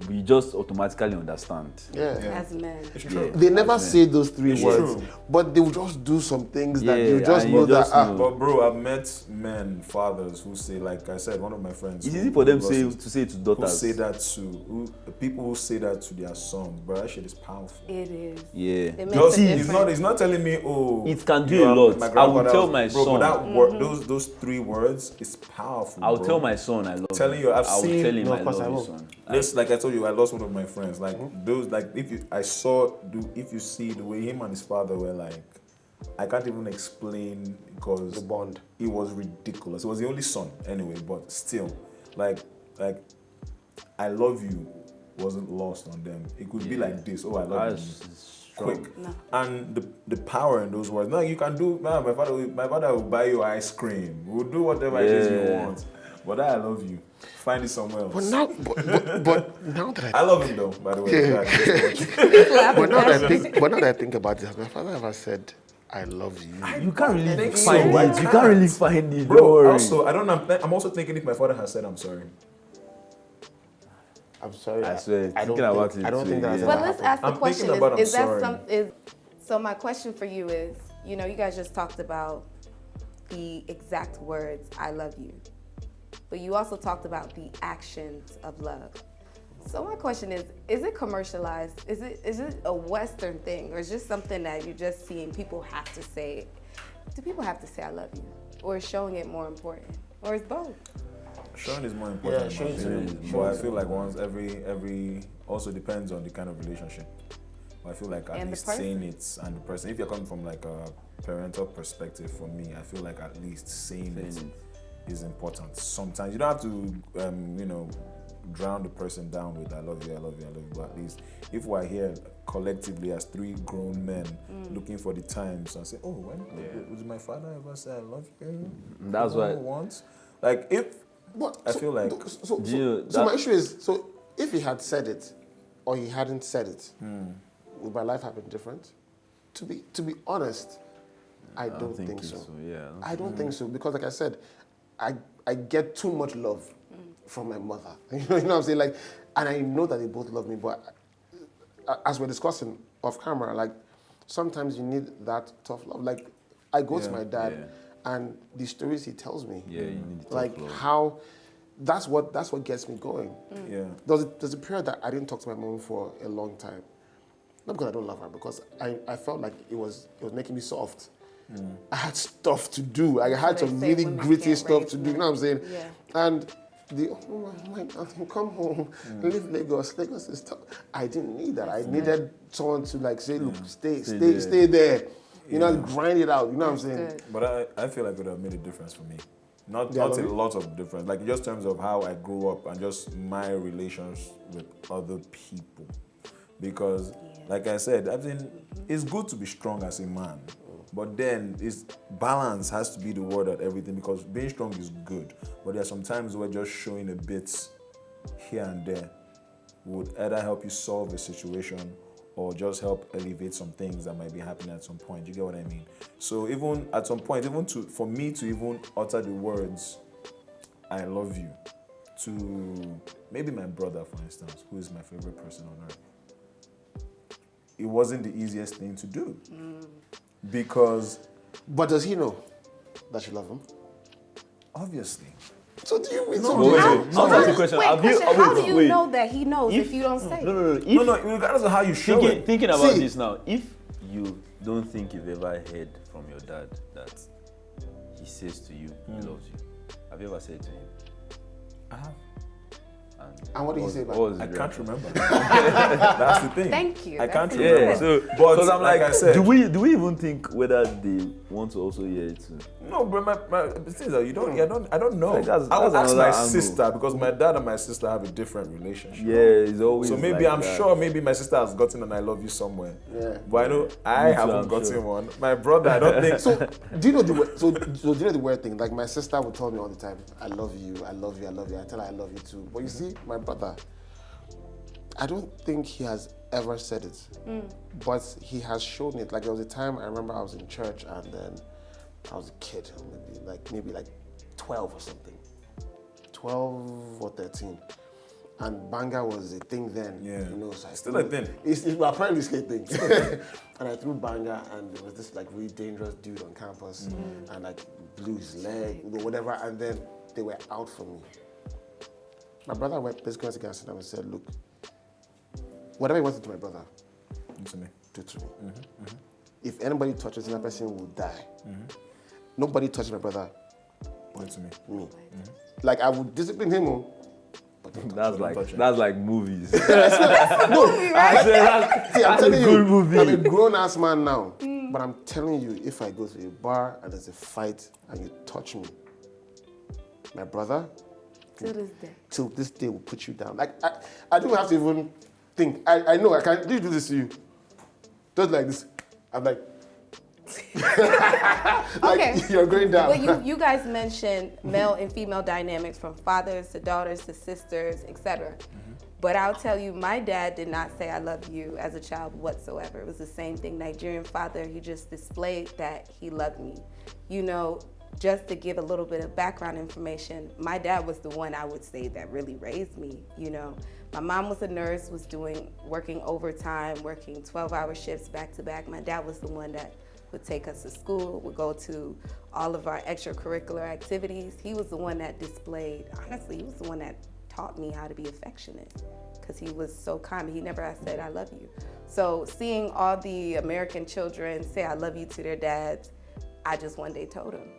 we just automatically understand. Yeah. As men. It's true. They never say those three It's words, true. but they will just do some things that Yeah, you just and know you just that. know. But bro, I've met men, fathers who say, like I said, one of my friends. It's easy for them to say it to who daughters. say that to people who say that to their sons, bro. That shit is powerful. It is. Yeah. It makes Just, a he's difference. not telling me, oh, It can do you a know, lot. my I will grandfather tell was- my bro, son. But that word, those three words is powerful. I'll bro. tell my son I love Telling him. you, I've I'll seen- tell him No, I of course love I you, will. son. Just like I told you, I lost one of my friends. Like those, like if you see the way him and his father were like, I can't even explain because The bond. it was ridiculous. It was the only son anyway, but still, like I love you wasn't lost on them. It could be like this. Oh, I love you. Quick. No. And the power in those words. No, you can do. Man, my father will buy you ice cream. We'll do whatever it is you want. But I love you. Find it somewhere else. But now that I love him though, by the way. but now that I think about it, has my father ever said, "I love you"? You can't really think find so. it. You can't really find it. Don't Bro, worry. also, I don't know. I'm also thinking if my father has said I'm sorry. I'm sorry. I swear, I don't thinking about think, it I don't too, think that's yeah. But ever let's happened. ask the I'm question: thinking about is that I'm some? So my question for you is, you know, you guys just talked about the exact words "I love you," but you also talked about the actions of love. So my question is it commercialized? Is it a Western thing, or is it just something that you're just seeing people have to say? Do people have to say "I love you," or is showing it more important, or is both? Showing is more important. Yeah, in my showing opinion. is- But I feel like once every also depends on the kind of relationship. But I feel like at And the least person. saying it and the person. If you're coming from like a parental perspective, for me, I feel like at least saying it is important. Sometimes you don't have to, drown the person down with "I love you, I love you, I love you." But at least if we're here collectively as three grown men looking for the times and say, "Oh, when did my father ever say I love you?" That's why. Once, like if. But I feel like- so that- my issue is, so if he had said it or he hadn't said it, would my life have been different? To be honest, I don't think so. Yeah. I don't think so, because like I said, I get too much love from my mother. You know what I'm saying? Like, and I know that they both love me, but as we're discussing off camera, like sometimes you need that tough love. Like I go to my dad and the stories he tells me. Yeah, you need to Like talk love. how that's what gets me going. Yeah. There's a period that I didn't talk to my mom for a long time. Not because I don't love her, because I felt like it was making me soft. I had stuff to do. I had they some say really women gritty can't stuff raise to do. You know what I'm saying? Yeah. And come home, leave Lagos. Lagos is tough. I didn't need that. I needed someone to like say, look, stay there. You know, grind it out. You know what I'm saying? Good. But I feel like it would have made a difference for me. Not a lot of difference. Like just in terms of how I grew up and just my relations with other people. Because, like I said, I mean, it's good to be strong as a man. But then balance has to be the word at everything, because being strong is good. But there are some times where just showing a bit here and there would either help you solve a situation or just help elevate some things that might be happening at some point. You get what I mean? So even at some point, for me to even utter the words, "I love you," to maybe my brother, for instance, who is my favorite person on earth, it wasn't the easiest thing to do. Because But does he know that you love him? obviously, So do you mean? No, so wait, do you- wait. Not that's the question. Wait, Have you- question, how wait, do you wait. know that he knows if you don't say it? No. If, no, regardless of how you show it. thinking about See. this now, if you don't think you've ever heard from your dad that he says to you he loves you, have you ever said to him? I have. And what do you say about What was I his can't reaction? remember. That's the thing. Thank you. I That's can't good. remember. Yeah, so But because I'm like like, I said- do we even think whether they want to also hear it too? No, but the thing is that I don't know. Like, that's I would ask another my angle. sister, because my dad and my sister have a different relationship. Yeah, it's always. So maybe like I'm that. sure maybe my sister has gotten an "I love you" somewhere. Yeah. But I know I Me too, haven't I'm gotten sure. one. My brother, I don't think So do you know do you know the weird thing? Like my sister would tell me all the time, "I love you, I love you, I love you." I tell her I love you too. But you see, my brother, I don't think he has ever said it, but he has shown it. Like there was a time I remember I was in church and then I was a kid, maybe like 12 or something, 12 or 13. And banga was a thing then. Yeah. You know, so I Still a thing. It's apparently still a thing. And I threw banga, and there was this like really dangerous dude on campus, and like blew his leg, whatever. And then they were out for me. My brother basically went against him and said, "Look, whatever you want to do to my brother, to me. do to me. If anybody touches him, that person will die. Nobody touches my brother, Do to me. me. Like I would discipline him." But don't touch That's him. like touch it. that's like movies. No, I swear, see, I'm that's telling a good you, movie. I'm a grown-ass man now. But I'm telling you, if I go to a bar and there's a fight and you touch me, my brother, till this day will put you down. Like, I don't have to even think. I know I can't do this to you. Just like this. I'm like, Okay. You're going down. But you guys mentioned male and female dynamics from fathers to daughters to sisters, etc. But I'll tell you, my dad did not say I love you as a child whatsoever. It was the same thing. Nigerian father, he just displayed that he loved me. You know, just to give a little bit of background information, my dad was the one I would say that really raised me, you know. My mom was a nurse, was working overtime, working 12-hour shifts back to back. My dad was the one that would take us to school, would go to all of our extracurricular activities. He was the one that displayed, honestly, he was the one that taught me how to be affectionate because he was so kind. He never said, I love you. So seeing all the American children say I love you to their dads, I just one day told him.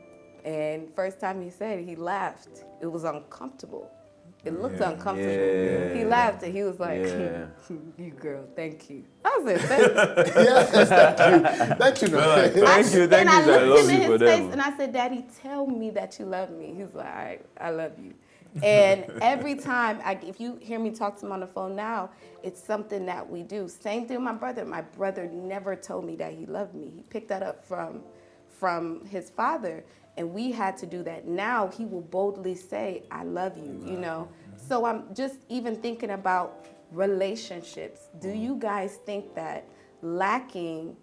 And first time he said it, he laughed. It was uncomfortable. It looked uncomfortable. Yeah. He laughed and he was like, you girl, thank you. I was like, Yes, thank you. Thank you. Thank you. And I I looked love him in you for his them. face and I said, Daddy, tell me that you love me. He was like, all right, I love you. And every time, if you hear me talk to him on the phone now, it's something that we do. Same thing with my brother. My brother never told me that he loved me. He picked that up from his father, and we had to do that. Now he will boldly say, I love you, you know. So I'm just even thinking about relationships. Do you guys think that lacking,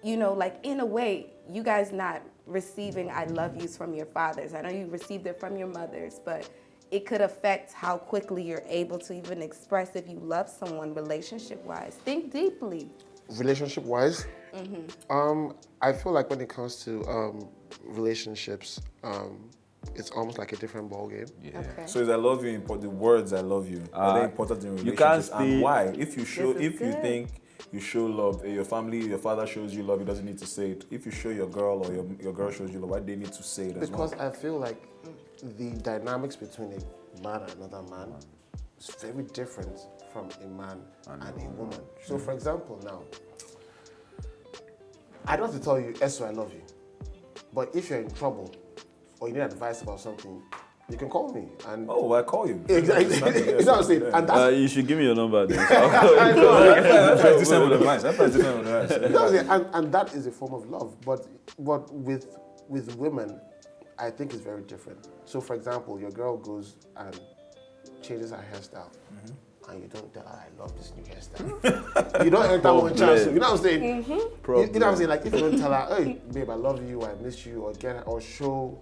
you know, like in a way, you guys not receiving I love yous from your fathers. I know you received it from your mothers, but it could affect how quickly you're able to even express if you love someone relationship-wise. Think deeply. Relationship-wise, I feel like when it comes to relationships, it's almost like a different ballgame. Yeah. Okay. So is I love you important? The words I love you are they important in relationships? You can't stay. And why? If you show, This is if you good. think you show love, your family, your father shows you love, he doesn't need to say it. If you show your girl or your girl shows you love, why do they need to say it as well? Because I feel like the dynamics between a man and another man is very different from a man and a woman. So for example now, I don't have to tell you, Eso, I love you. But if you're in trouble or you need advice about something, you can call me. And Oh, I call you. exactly. You know what I'm saying? And that's You should give me your number then. I know. That's why it's different with advice. That's why it's different with advice. You know what I'm saying? And that is a form of love. But with women, I think it's very different. So for example, your girl goes and changes her hairstyle. And you don't tell her, I love this new hairstyle. You don't enter one chance. You know what I'm saying? You know what I'm saying? Like if you don't tell her, hey, babe, I love you, I miss you, or get her, or show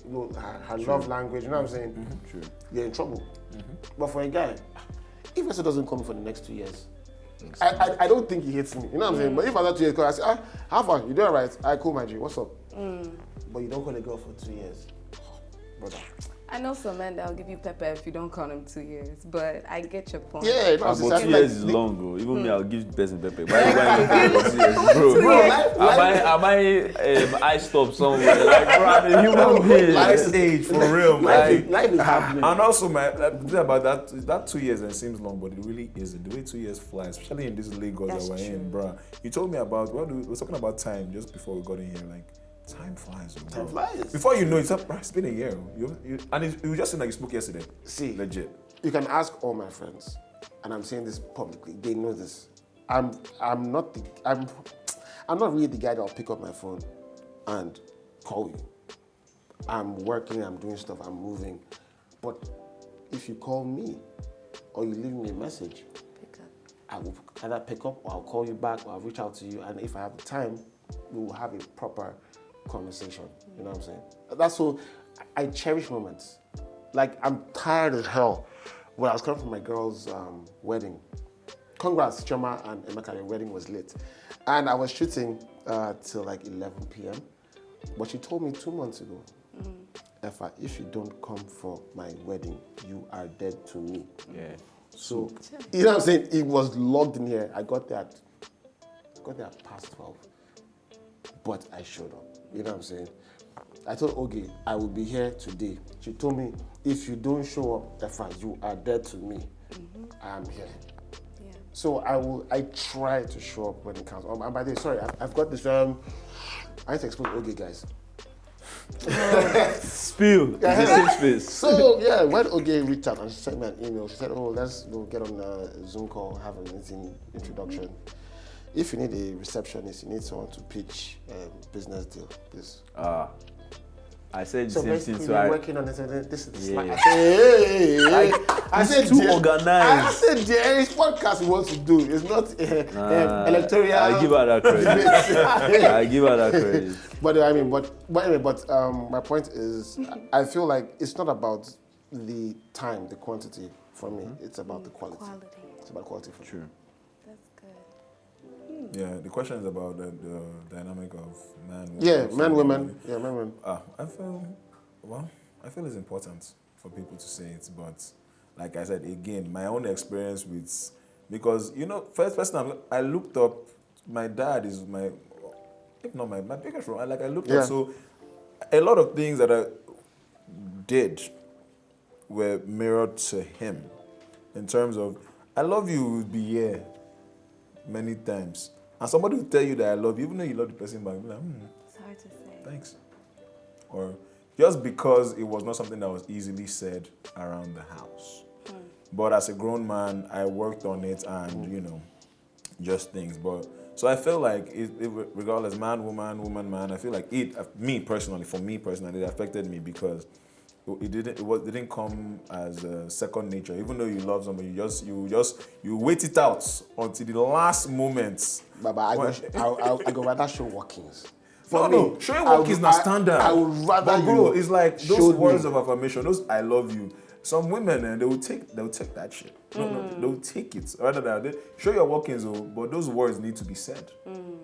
her love language, you know what I'm saying? True. You're in trouble. But for a guy, if Eso doesn't come for the next 2 years, I don't think he hates me. You know what I'm saying? But if after 2 years, I say, how far? You doing all right? I cool, my G. What's up? But you don't call a girl for 2 years, brother. I know some men that'll give you pepper if you don't call them 2 years, but I get your point. Yeah, no, it's About 2 like- years is long, bro. Even me, I'll give person pepper. Why 2 years, bro? Am I I stop somewhere? Like, bro, I'm a human being. Life's age, for real, man. Life is happening. And also, man, the thing about that 2 years and seems long, but it really isn't. The way 2 years fly, especially in this Lagos That's that we're true. in, bro. You told me about we were talking about time just before we got in here, like. Time flies, bro. Time flies. Before you know it, it's been a year. And it was just like you spoke yesterday. See, Legit. you can ask all my friends, and I'm saying this publicly. They know this. I'm not really the guy that'll pick up my phone and call you. I'm working, I'm doing stuff, I'm moving. But if you call me or you leave me a message, I will either pick up or I'll call you back or I'll reach out to you. And if I have the time, we will have a proper conversation. You know what I'm saying? That's so I cherish moments. Like I'm tired as hell. When I was coming from my girl's wedding. Congrats, Choma and Emeka, your wedding was lit. And I was shooting till like 11 p.m. But she told me 2 months ago, Effa, if you don't come for my wedding, you are dead to me. Yeah. So, you know what I'm saying? It was logged in here. I got there at past 12. But I showed up. You know what I'm saying? I told Oge, I will be here today. She told me, if you don't show up, Effa, you are dead to me. I am here. Yeah. So I try to show up when it counts. And by the way, sorry, I've got this. I need to explain Oge, guys. Spill. Safe space. So yeah, when Oge reached out and she sent me an email, she said, "Oh, let's go get on a Zoom call, have a meeting, introduction. If you need a receptionist, you need someone to pitch a business deal, please." I said the So same basically, thing. So we're working on this. This is the Yeah. slide. I said, hey. I said, too dear- organized. I said, there is podcast we want to do. It's not electoral. I give her that credit. I give her that credit. But anyway, my point is, I feel like it's not about the time, the quantity for me. It's about the quality. It's about quality for me. That's good. Yeah, the question is about the dynamic of man, woman. Yeah, men, women. Yeah, men, women. I feel it's important for people to say it, but like I said again, my own experience with, because first time I looked up, my dad is my, if not my biggest role. I looked up, so a lot of things that I did were mirrored to him, in terms of I love you would be here many times, and somebody will tell you that I love you, even though you love the person back, you'll be like, It's hard to say. thanks. Or just because it was not something that was easily said around the house. But as a grown man, I worked on it and, just things. But so I feel like, regardless, man, woman, man, I feel like for me personally, it affected me because it didn't come as a second nature. Even though you love somebody, you wait it out until the last moments. But I go rather show workings. No, showing workings is not standard. I would rather but bro, you it's like those showed words me. of affirmation, those I love you. Some women, they will take that shit. No, they will take it. Rather than show your workings, but those words need to be said,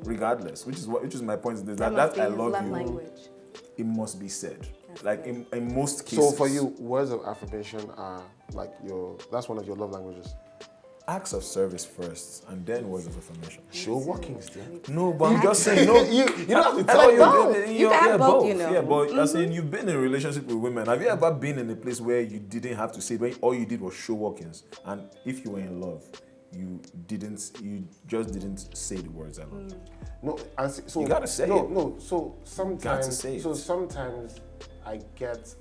regardless. Which is my point. Is that must be I his love love you. language. It must be said. That's Like good. in most cases. So for you, words of affirmation are like that's one of your love languages. acts of service first, and then words of affirmation. Show workings, dear. No, but I'm just saying, no, you don't have to I tell like you. both. You can have both, you know. Yeah, but I'm saying you've been in a relationship with women. Have you ever been in a place where you didn't have to say, but all you did was show workings? And if you were in love, you just didn't say the words I love you. No, and so You gotta say it. No, so sometimes, say it. sometimes I get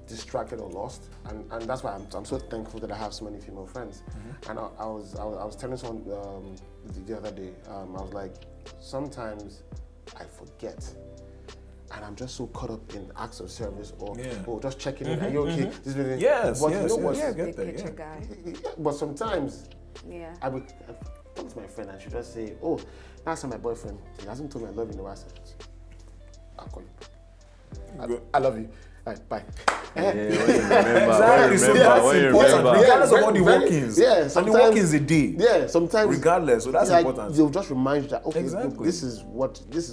distracted or lost, and that's why I'm so thankful that I have so many female friends. And I was telling someone the other day, I was like, sometimes I forget. And I'm just so caught up in acts of service or just checking in. Are you okay? This is Yes, but yes, you know what? yes. You're a get big that, picture yeah. guy. Yeah, but sometimes Yeah. I talk to my friend and she just say, "Oh, last time my boyfriend, he hasn't told me I love you in a while." I'll call you. I love you. All right, bye. Exactly. So that's when you important, remember. regardless of all the Very- workings. yeah, and the sometimes- workings a day. Yeah, sometimes Regardless, so that's like, important. They'll just remind you that okay, look, Exactly. this is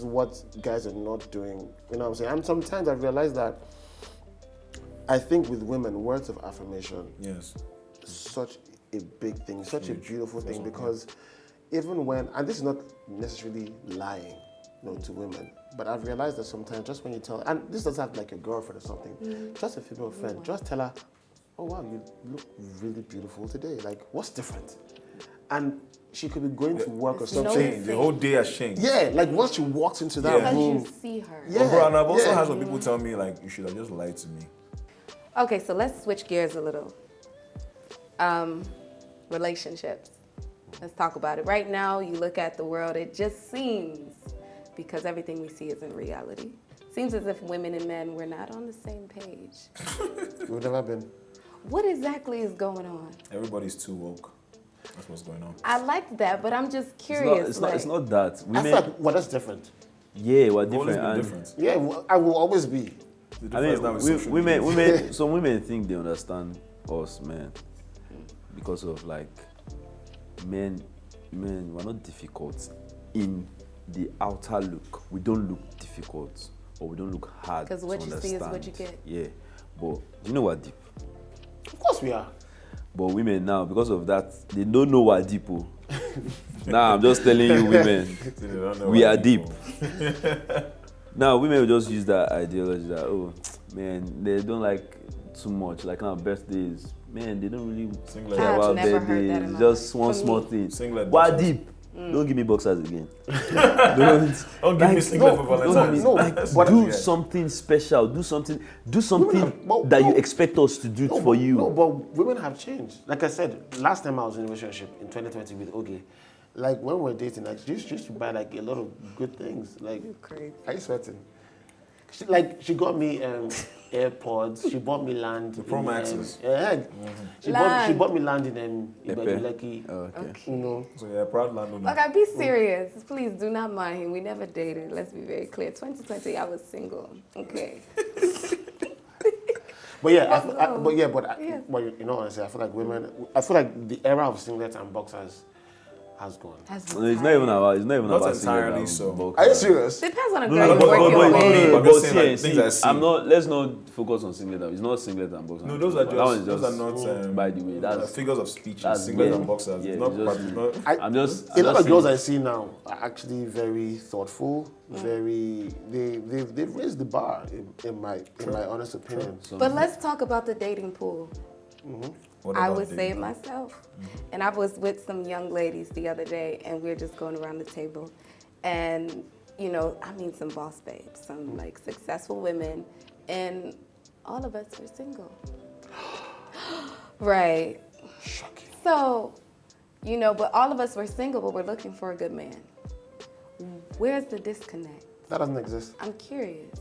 what guys are not doing. You know what I'm saying? And sometimes I realize that I think with women, words of affirmation Yes. is such a big thing, such a beautiful thing because even when, and this is not necessarily lying, to women, but I've realized that sometimes just when you tell, and this doesn't have like a girlfriend or something, just a female friend, just tell her, "Oh wow, you look really beautiful today. Like, what's different?" And she could be going to work or It's no something. Change. The whole day has changed. Yeah, like once she walks into that Because room. you see her. Yeah. But bro, and I've also yeah. had some people tell me like, you should have just lied to me. Okay, so let's switch gears a little. Relationships. Let's talk about it. Right now, you look at the world, it just seems, because everything we see isn't reality, seems as if women and men were not on the same page. We've never been. What exactly is going on? Everybody's too woke. That's what's going on. I like that, but I'm just curious. It's not that. I Women, feel like, well, that's different. yeah, we're We've always different. been And different. Yeah, I will always be. The I difference mean, now is social media. women. Some women think they understand us, men, because of like men. We're not difficult in the outer look. We don't look difficult or we don't look hard. 'Cause what to you see is what you understand. get. Yeah, but do you know what deep? Of course we are. But women now, because of that, they don't know what deep. Oh. Nah, I'm just telling you, women, They don't know we what are deep. people- Now, women will just use that ideology that, oh, man, they don't like too much. Like now, birthdays, man, they don't really Singlet. care I've about never heard that in birthdays. my Just life. one For small me. thing. Singlet Why boxers. deep? Don't give me boxers again. Don't give me singlet for don't Valentine's. give me- No, like, but- do Yeah. something special. Do something but- that you no. expect us to do No, for but- you. No, but women have changed. Like I said, last time I was in a relationship in 2020 with Oge, like when we were dating, like she used to buy like a lot of good things. Like, Crazy. are you sweating? She got me AirPods. She bought me land. The Pro Maxes. Yeah. She Land. bought me land in Epe. Ibaduleki. Oh, okay. You know. So yeah, proud landowner. Okay, be serious. Please do not mind him. We never dated. Let's be very clear. 2020, I was single. Okay. But yeah, Let's go. Yes. but you know, honestly, I feel like women. I feel like the era of singlets and boxers has gone. No, it's not even about. It's not even Not about entirely singing so. about Are you serious? Depends on the No, girl no, you're but working with. I'm just saying, like, see, things I see. I'm not. Let's not focus on singlet. It's not singlet and boxer. No, those are That one just is those are not. by the way, that's figures of speech. that's Singlet yeah. and boxers. Yeah, It's not it's just- part. It's not. I- I'm just. A lot of girls I saying- see now are actually very thoughtful, they've raised the bar in my honest opinion. But let's talk about the dating pool. What I about would say it dating? myself. And I was with some young ladies the other day, and we were just going around the table. And, you know, I mean some boss babes, some like successful women, and all of us were single. Right. Shocking. So, you know, but all of us were single, but we're looking for a good man. Where's the disconnect? That doesn't exist. I'm curious.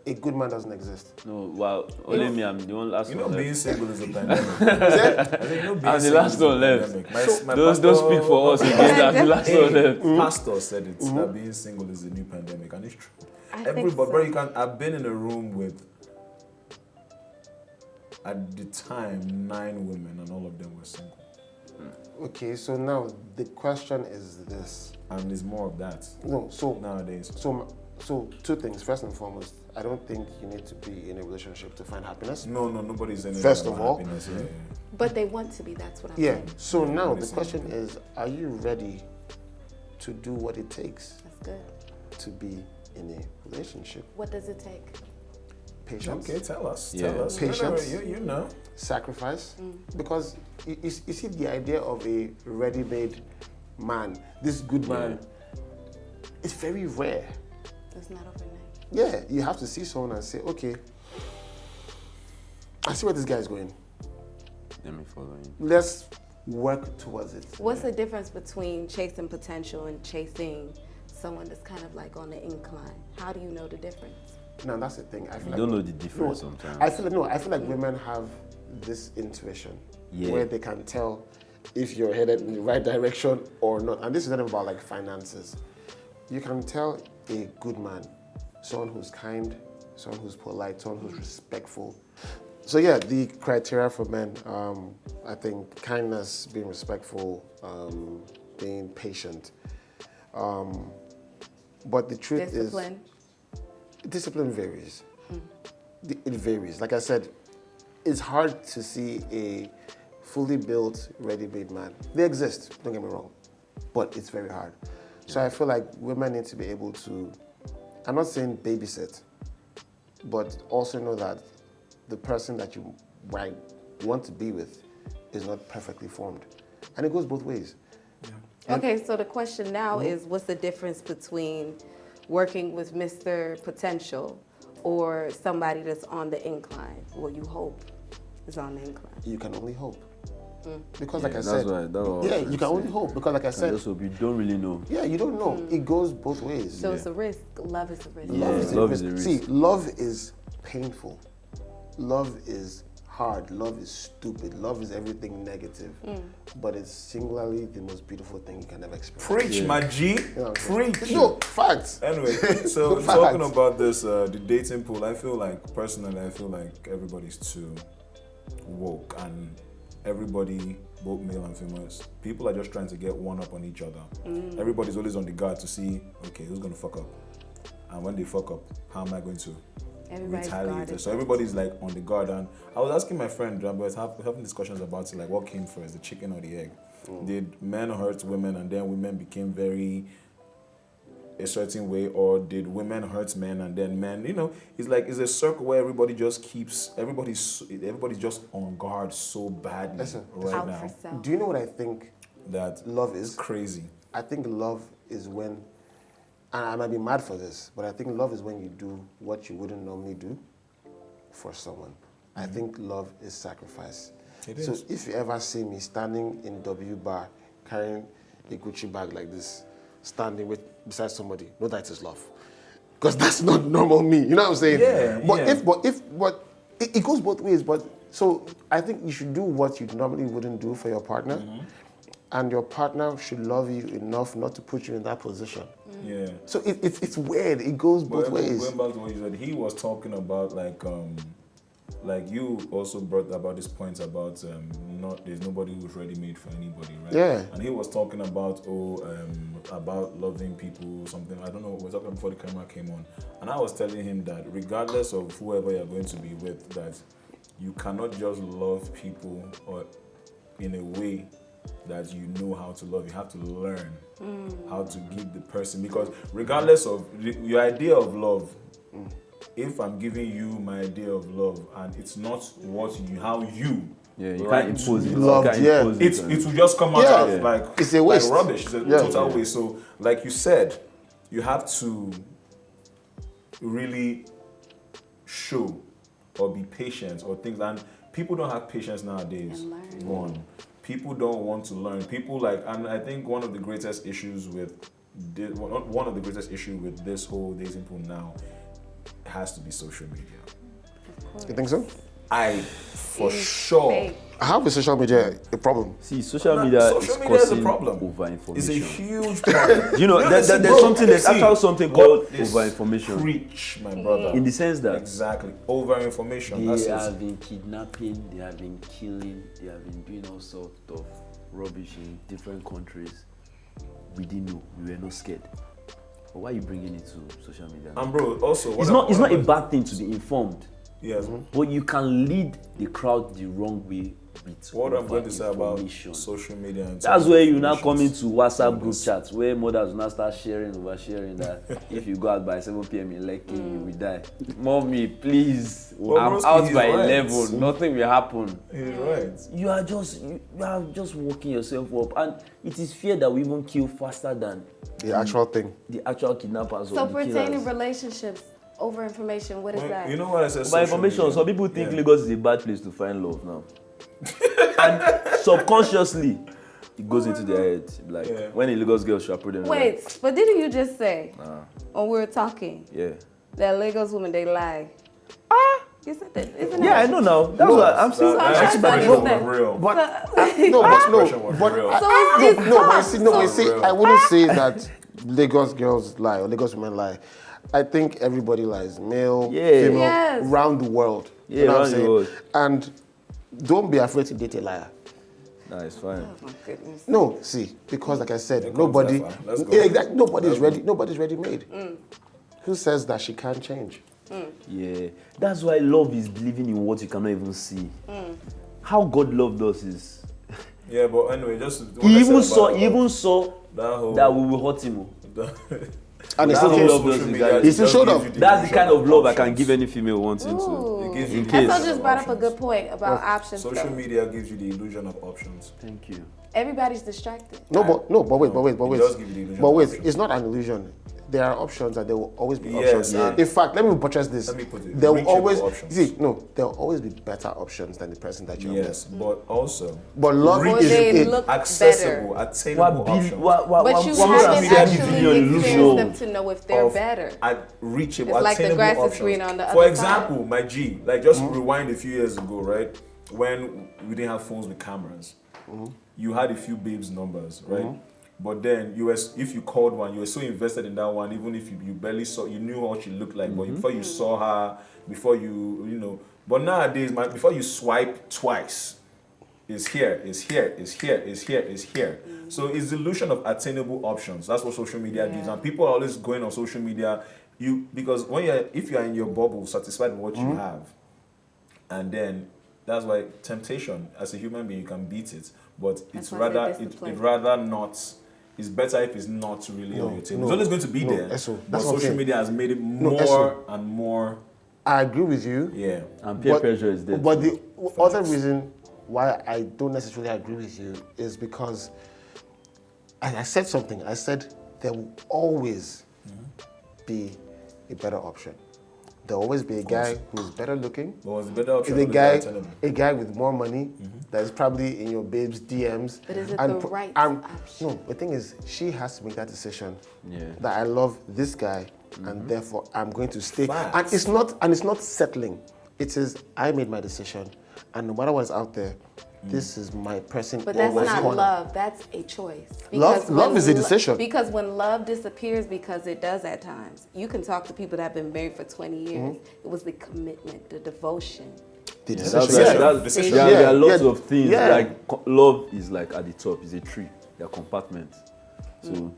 A good man doesn't exist. No, well, only me. I'm the one last You know, one being left. single is a pandemic. I think, you know, being I'm the single last is a one left. pandemic. My Don't speak for us again. I'm the last one left. Pastor said it that being single is a new pandemic, and it's true. I think Everybody, so. bro, you can. I've been in a room with, at the time, 9 women, and all of them were single. Okay, so now the question is this. And there's more of that No, so nowadays. so two things. First and foremost, I don't think you need to be in a relationship to find happiness. No, nobody's in it. First about of all, happiness, yeah. But they want to be, that's what I'm Yeah. saying. So now the Listen. question is, are you ready to do what it takes That's good. to be in a relationship? What does it take? Patience, Okay, tell us. Yeah. Tell us. Patience. You know. sacrifice, because you see the idea of a ready-made man, this good man, it's very rare. It's not overnight. Yeah, you have to see someone and say, okay, I see where this guy is going. Let me follow you. Let's work towards it. What's the difference between chasing potential and chasing someone that's kind of like on the incline? How do you know the difference? Now that's the thing. I feel You like don't know the difference No, sometimes. I feel like women have this intuition Yeah. where they can tell if you're headed in the right direction or not. And this is not about like finances. You can tell a good man, someone who's kind, someone who's polite, someone who's respectful. So yeah, the criteria for men, I think kindness, being respectful, being patient. But the truth Discipline. is, discipline varies. It varies. Like I said, it's hard to see a fully built, ready-made man. They exist, don't get me wrong, but it's very hard. So I feel like women need to be able to, I'm not saying babysit, but also know that the person that you want to be with is not perfectly formed. And it goes both ways. Okay, so the question now is, what's the difference between working with Mr. Potential or somebody that's on the incline? Well, you hope is on the incline. You can only hope. Because Yeah, like I that's said, what I was yeah, trying you to can only say. hope. Because like I I said, just hope you don't really know. yeah, you don't know. It goes both ways. So it's a risk. Love is a risk. Yeah. Love Love is is a a risk. risk. See, love is painful. Love is hard. Love is stupid. Love is everything negative. But it's singularly the most beautiful thing you can ever experience. Preach, my G. Yeah, Preach. No, facts. Anyway, so Facts. talking about this, the dating pool, I feel like everybody's too woke, and everybody, both male and female, people are just trying to get one up on each other. Everybody's always on the guard to see, okay, who's gonna fuck up, and when they fuck up, how am I going to Everybody's retaliate? guarded. So everybody's like on the guard, and I was asking my friend, I was having discussions about it, like what came first, the chicken or the egg? Did men hurt women, and then women became very a certain way, or did women hurt men and then men? It's like it's a circle where everybody just everybody's just on guard so badly Listen, right Out now. for self. Do you know what I think That love is? crazy. I think love is when, and I might be mad for this, but I think love is when you do what you wouldn't normally do for someone. I think love is sacrifice. It So is. if you ever see me standing in W Bar carrying a Gucci bag like this, standing beside somebody, know that it's love. Because that's not normal me. You know what I'm saying? Yeah, But yeah. it goes both ways. But so I think you should do what you normally wouldn't do for your partner. And your partner should love you enough not to put you in that position. Yeah. So it's weird. It goes both But ways. going back to what you said, he was talking about like you also brought about this point about there's nobody who's ready made for anybody, right? Yeah. And he was talking about about loving people, something. I don't know. We were talking before the camera came on, and I was telling him that regardless of whoever you're going to be with, that you cannot just love people or in a way that you know how to love. You have to learn how to give the person, because regardless of your idea of love, if I'm giving you my idea of love and it's not how you Yeah, you like can't impose it. Loved, You can't yeah. impose it will just come out Yeah. as like It's a waste. like rubbish. It's a Yeah. total waste. So like you said, you have to really show or be patient or things, and people don't have patience nowadays. And learn. One, people don't want to learn. And I think one of the greatest issues with this whole dating pool now has to be social media. You think so? For sure. Fake. How is social media a problem? See, social media is is a causing problem. over-information. It's a huge problem. You know, there's actually something called over-information. Preach, my brother. In the sense that Exactly. Over-information. That's They it. have been kidnapping, they have been killing, they have been doing all sorts of rubbish in different countries. We didn't know, we were not scared. But why are you bringing it to social media? And bro, also... It's not a bad thing to be informed, Yes. but you can lead the crowd the wrong way with What I'm going to say about information. social media and That's where you now come information. into WhatsApp group chats where mothers will now start oversharing that if you go out by 7 p.m. in Lekki, you will die. Mommy, please, Well, I'm broski, out he's by right. 11, nothing will happen. He's right. You are just working yourself up, and it is fear that will even kill faster than The actual thing. the actual kidnappers So or the pertaining killers. relationships over information, what is that? You know what I said? By social information, media. some people think Yeah. Lagos is a bad place to find love now. And subconsciously, it goes into their head. Like, Yeah. when a Lagos girl should approach them. Wait, but didn't you just say when we were talking Yeah. that Lagos women they lie? You said that, isn't Yeah, I it? know now. That's what I'm still. I'm That trying to expression understand. was real. But Expression was but real. I- So it's no, but tough. see, no, but see, real. I wouldn't say that Lagos girls lie or Lagos women lie. I think everybody lies, male, Yeah. female, Yes. around the world. Yeah, you know what around I'm the saying? world. And don't be afraid to date a liar. Nah, it's fine. Oh my goodness. No, see, because like I said, come nobody, to that far. Let's go. yeah, exactly, nobody's Let's ready. Nobody's ready made. Who says that she can't change? Yeah, that's why love is believing in what you cannot even see. How God loved us is Yeah, but anyway, just... what he I even said saw that whole... that we will hurt him. And That he still whole came. love social does media is that- He still just showed gives up. you the That's the kind of love I can options. give any female wanting to. Ooh. It gives you In the case. I illusion just of brought up a options. good point about options. Social though. media gives you the illusion of options. Thank you. Everybody's distracted. No, but wait. It does give you the illusion But of wait, options. it's not an illusion. There are options and there will always be Yes, options. and- In fact, let me buttress this. Let me put it, There will reachable always options. there will always be better options than the person that you're Yes, but also with. But love Or is they it. look accessible, better. attainable options. But you haven't actually experienced them to know if they're of better. Reachable, It's like the attainable grass is options. green on the For other example, my G, like just rewind a few years ago, right? When we didn't have phones with cameras, you had a few babes' numbers, right? But then if you called one, you were so invested in that one, even if you barely saw, you knew what she looked like, but before you saw her, before you know. But nowadays, before you swipe twice, is here. So it's the illusion of attainable options. That's what social media gives. And people are always going on social media. Because if you're in your bubble, satisfied with what you have, and then that's why temptation, as a human being, you can beat it. But it's why I said rather discipline. it rather not it's better if it's not really No, on your table. no, It's always going to be no, there. Eso, But that's what I'm social saying. media has made it more Eso. and more. I agree with you. Yeah. And peer pressure is there. But too. the other reason why I don't necessarily agree with you is because I said something. I said there will always be a better option. There will always be a guy who's better looking. But what's the better option? Is What a guy with more money that is probably in your babe's DMs. But is it and the pro- right and- option? No, the thing is, she has to make that decision. Yeah. That I love this guy, and therefore I'm going to stay. Facts. And it's not settling. It is I made my decision, and no matter what's out there, this is my person. But in that's this not corner. love. That's a choice. Love when is a decision. Because when love disappears, because it does at times, you can talk to people that have been married for 20 years. It was the commitment, the devotion. The Yeah, decision. that's Decision. right. That's, Decision. there are lots Yeah. of things. Yeah. Like love is like at the top. It's a tree. There are compartments. So,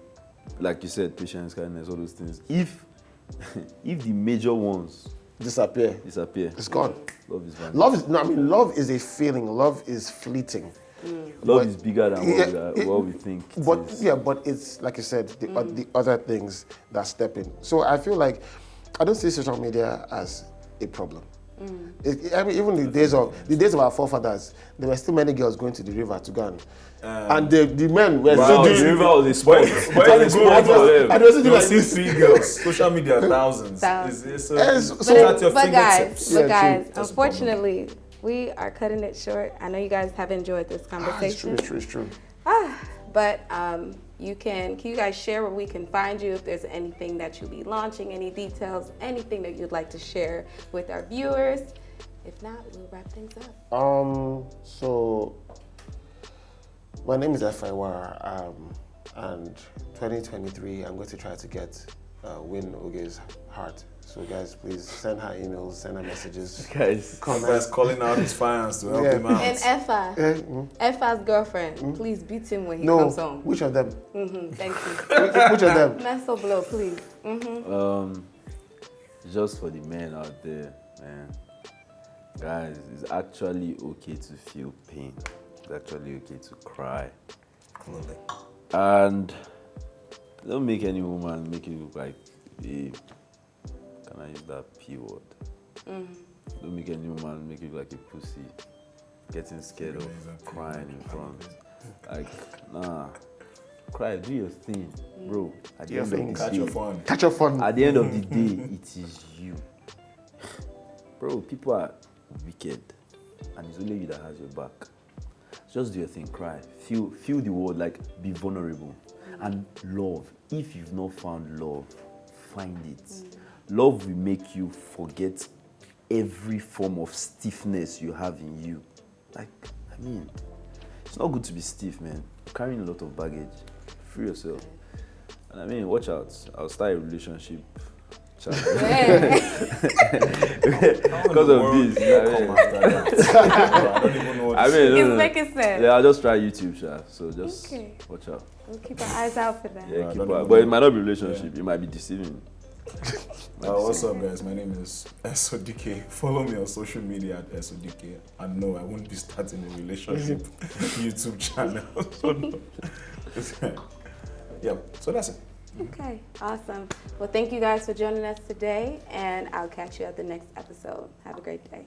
like you said, patience, kindness, all those things. If the major ones Disappear. disappear, It's gone. love is vanished. Love is a feeling. Love is fleeting. Love but- is bigger than what we think. it But is. yeah, but it's like you said, the other things that step in. So I feel like I don't see social media as a problem. I mean, even the days of our forefathers, there were still many girls going to the river to go and the men were Wow, still the doing. river was a sport. But It was a sport for them. I don't see You like see this. 3 girls. Social media, thousands. Thousands. It's Yes, it's so- at your But guys, fingertips. Yeah, guys, true. That's the problem. unfortunately, we are cutting it short. I know you guys have enjoyed this It's conversation. true. It's true. But can you guys share where we can find you if there's anything that you'll be launching, any details, anything that you'd like to share with our viewers? If not, we'll wrap things up. So my name is FIWAR, and 2023, I'm going to try to win Oge's heart. So guys, please send her emails, send her messages. Guys, That's calling out his fans to help him out. And Effa, Eh, Effa's girlfriend, please beat him when he No, comes home. which of them? Thank you. Which of them? Meso blow, please. just for the men out there, man. Guys, it's actually okay to feel pain. It's actually okay to cry. And don't make any woman make you look like a, can I use that P word? Don't make any woman make you look like a pussy. Getting scared of crying in front. Like, nah. Cry, do your thing, bro. At the your end of thing. the Catch day, your fun. Catch your fun. at the end of the day, it is you. Bro, people are wicked. And it's only you that has your back. Just do your thing, cry. Feel the world, like be vulnerable. And love. If you've not found love, find it. Love will make you forget every form of stiffness you have in you. Like, I mean, it's not good to be stiff, man. Carrying a lot of baggage. Free yourself. And I mean, watch out. I'll start a relationship. Because of this. I don't even know what I to say. mean, It's making sense. yeah, I'll just try YouTube, so just Okay. watch out. We'll keep our eyes out for that. Yeah, I keep don't out. even But it know. might not be relationship. It might be deceiving. What's up, guys? My name is SODK. Follow me on social media at SODK. And no, I won't be starting a relationship YouTube channel. So no. Yeah, so that's it. Okay, awesome. Well, thank you guys for joining us today, and I'll catch you at the next episode. Have a great day.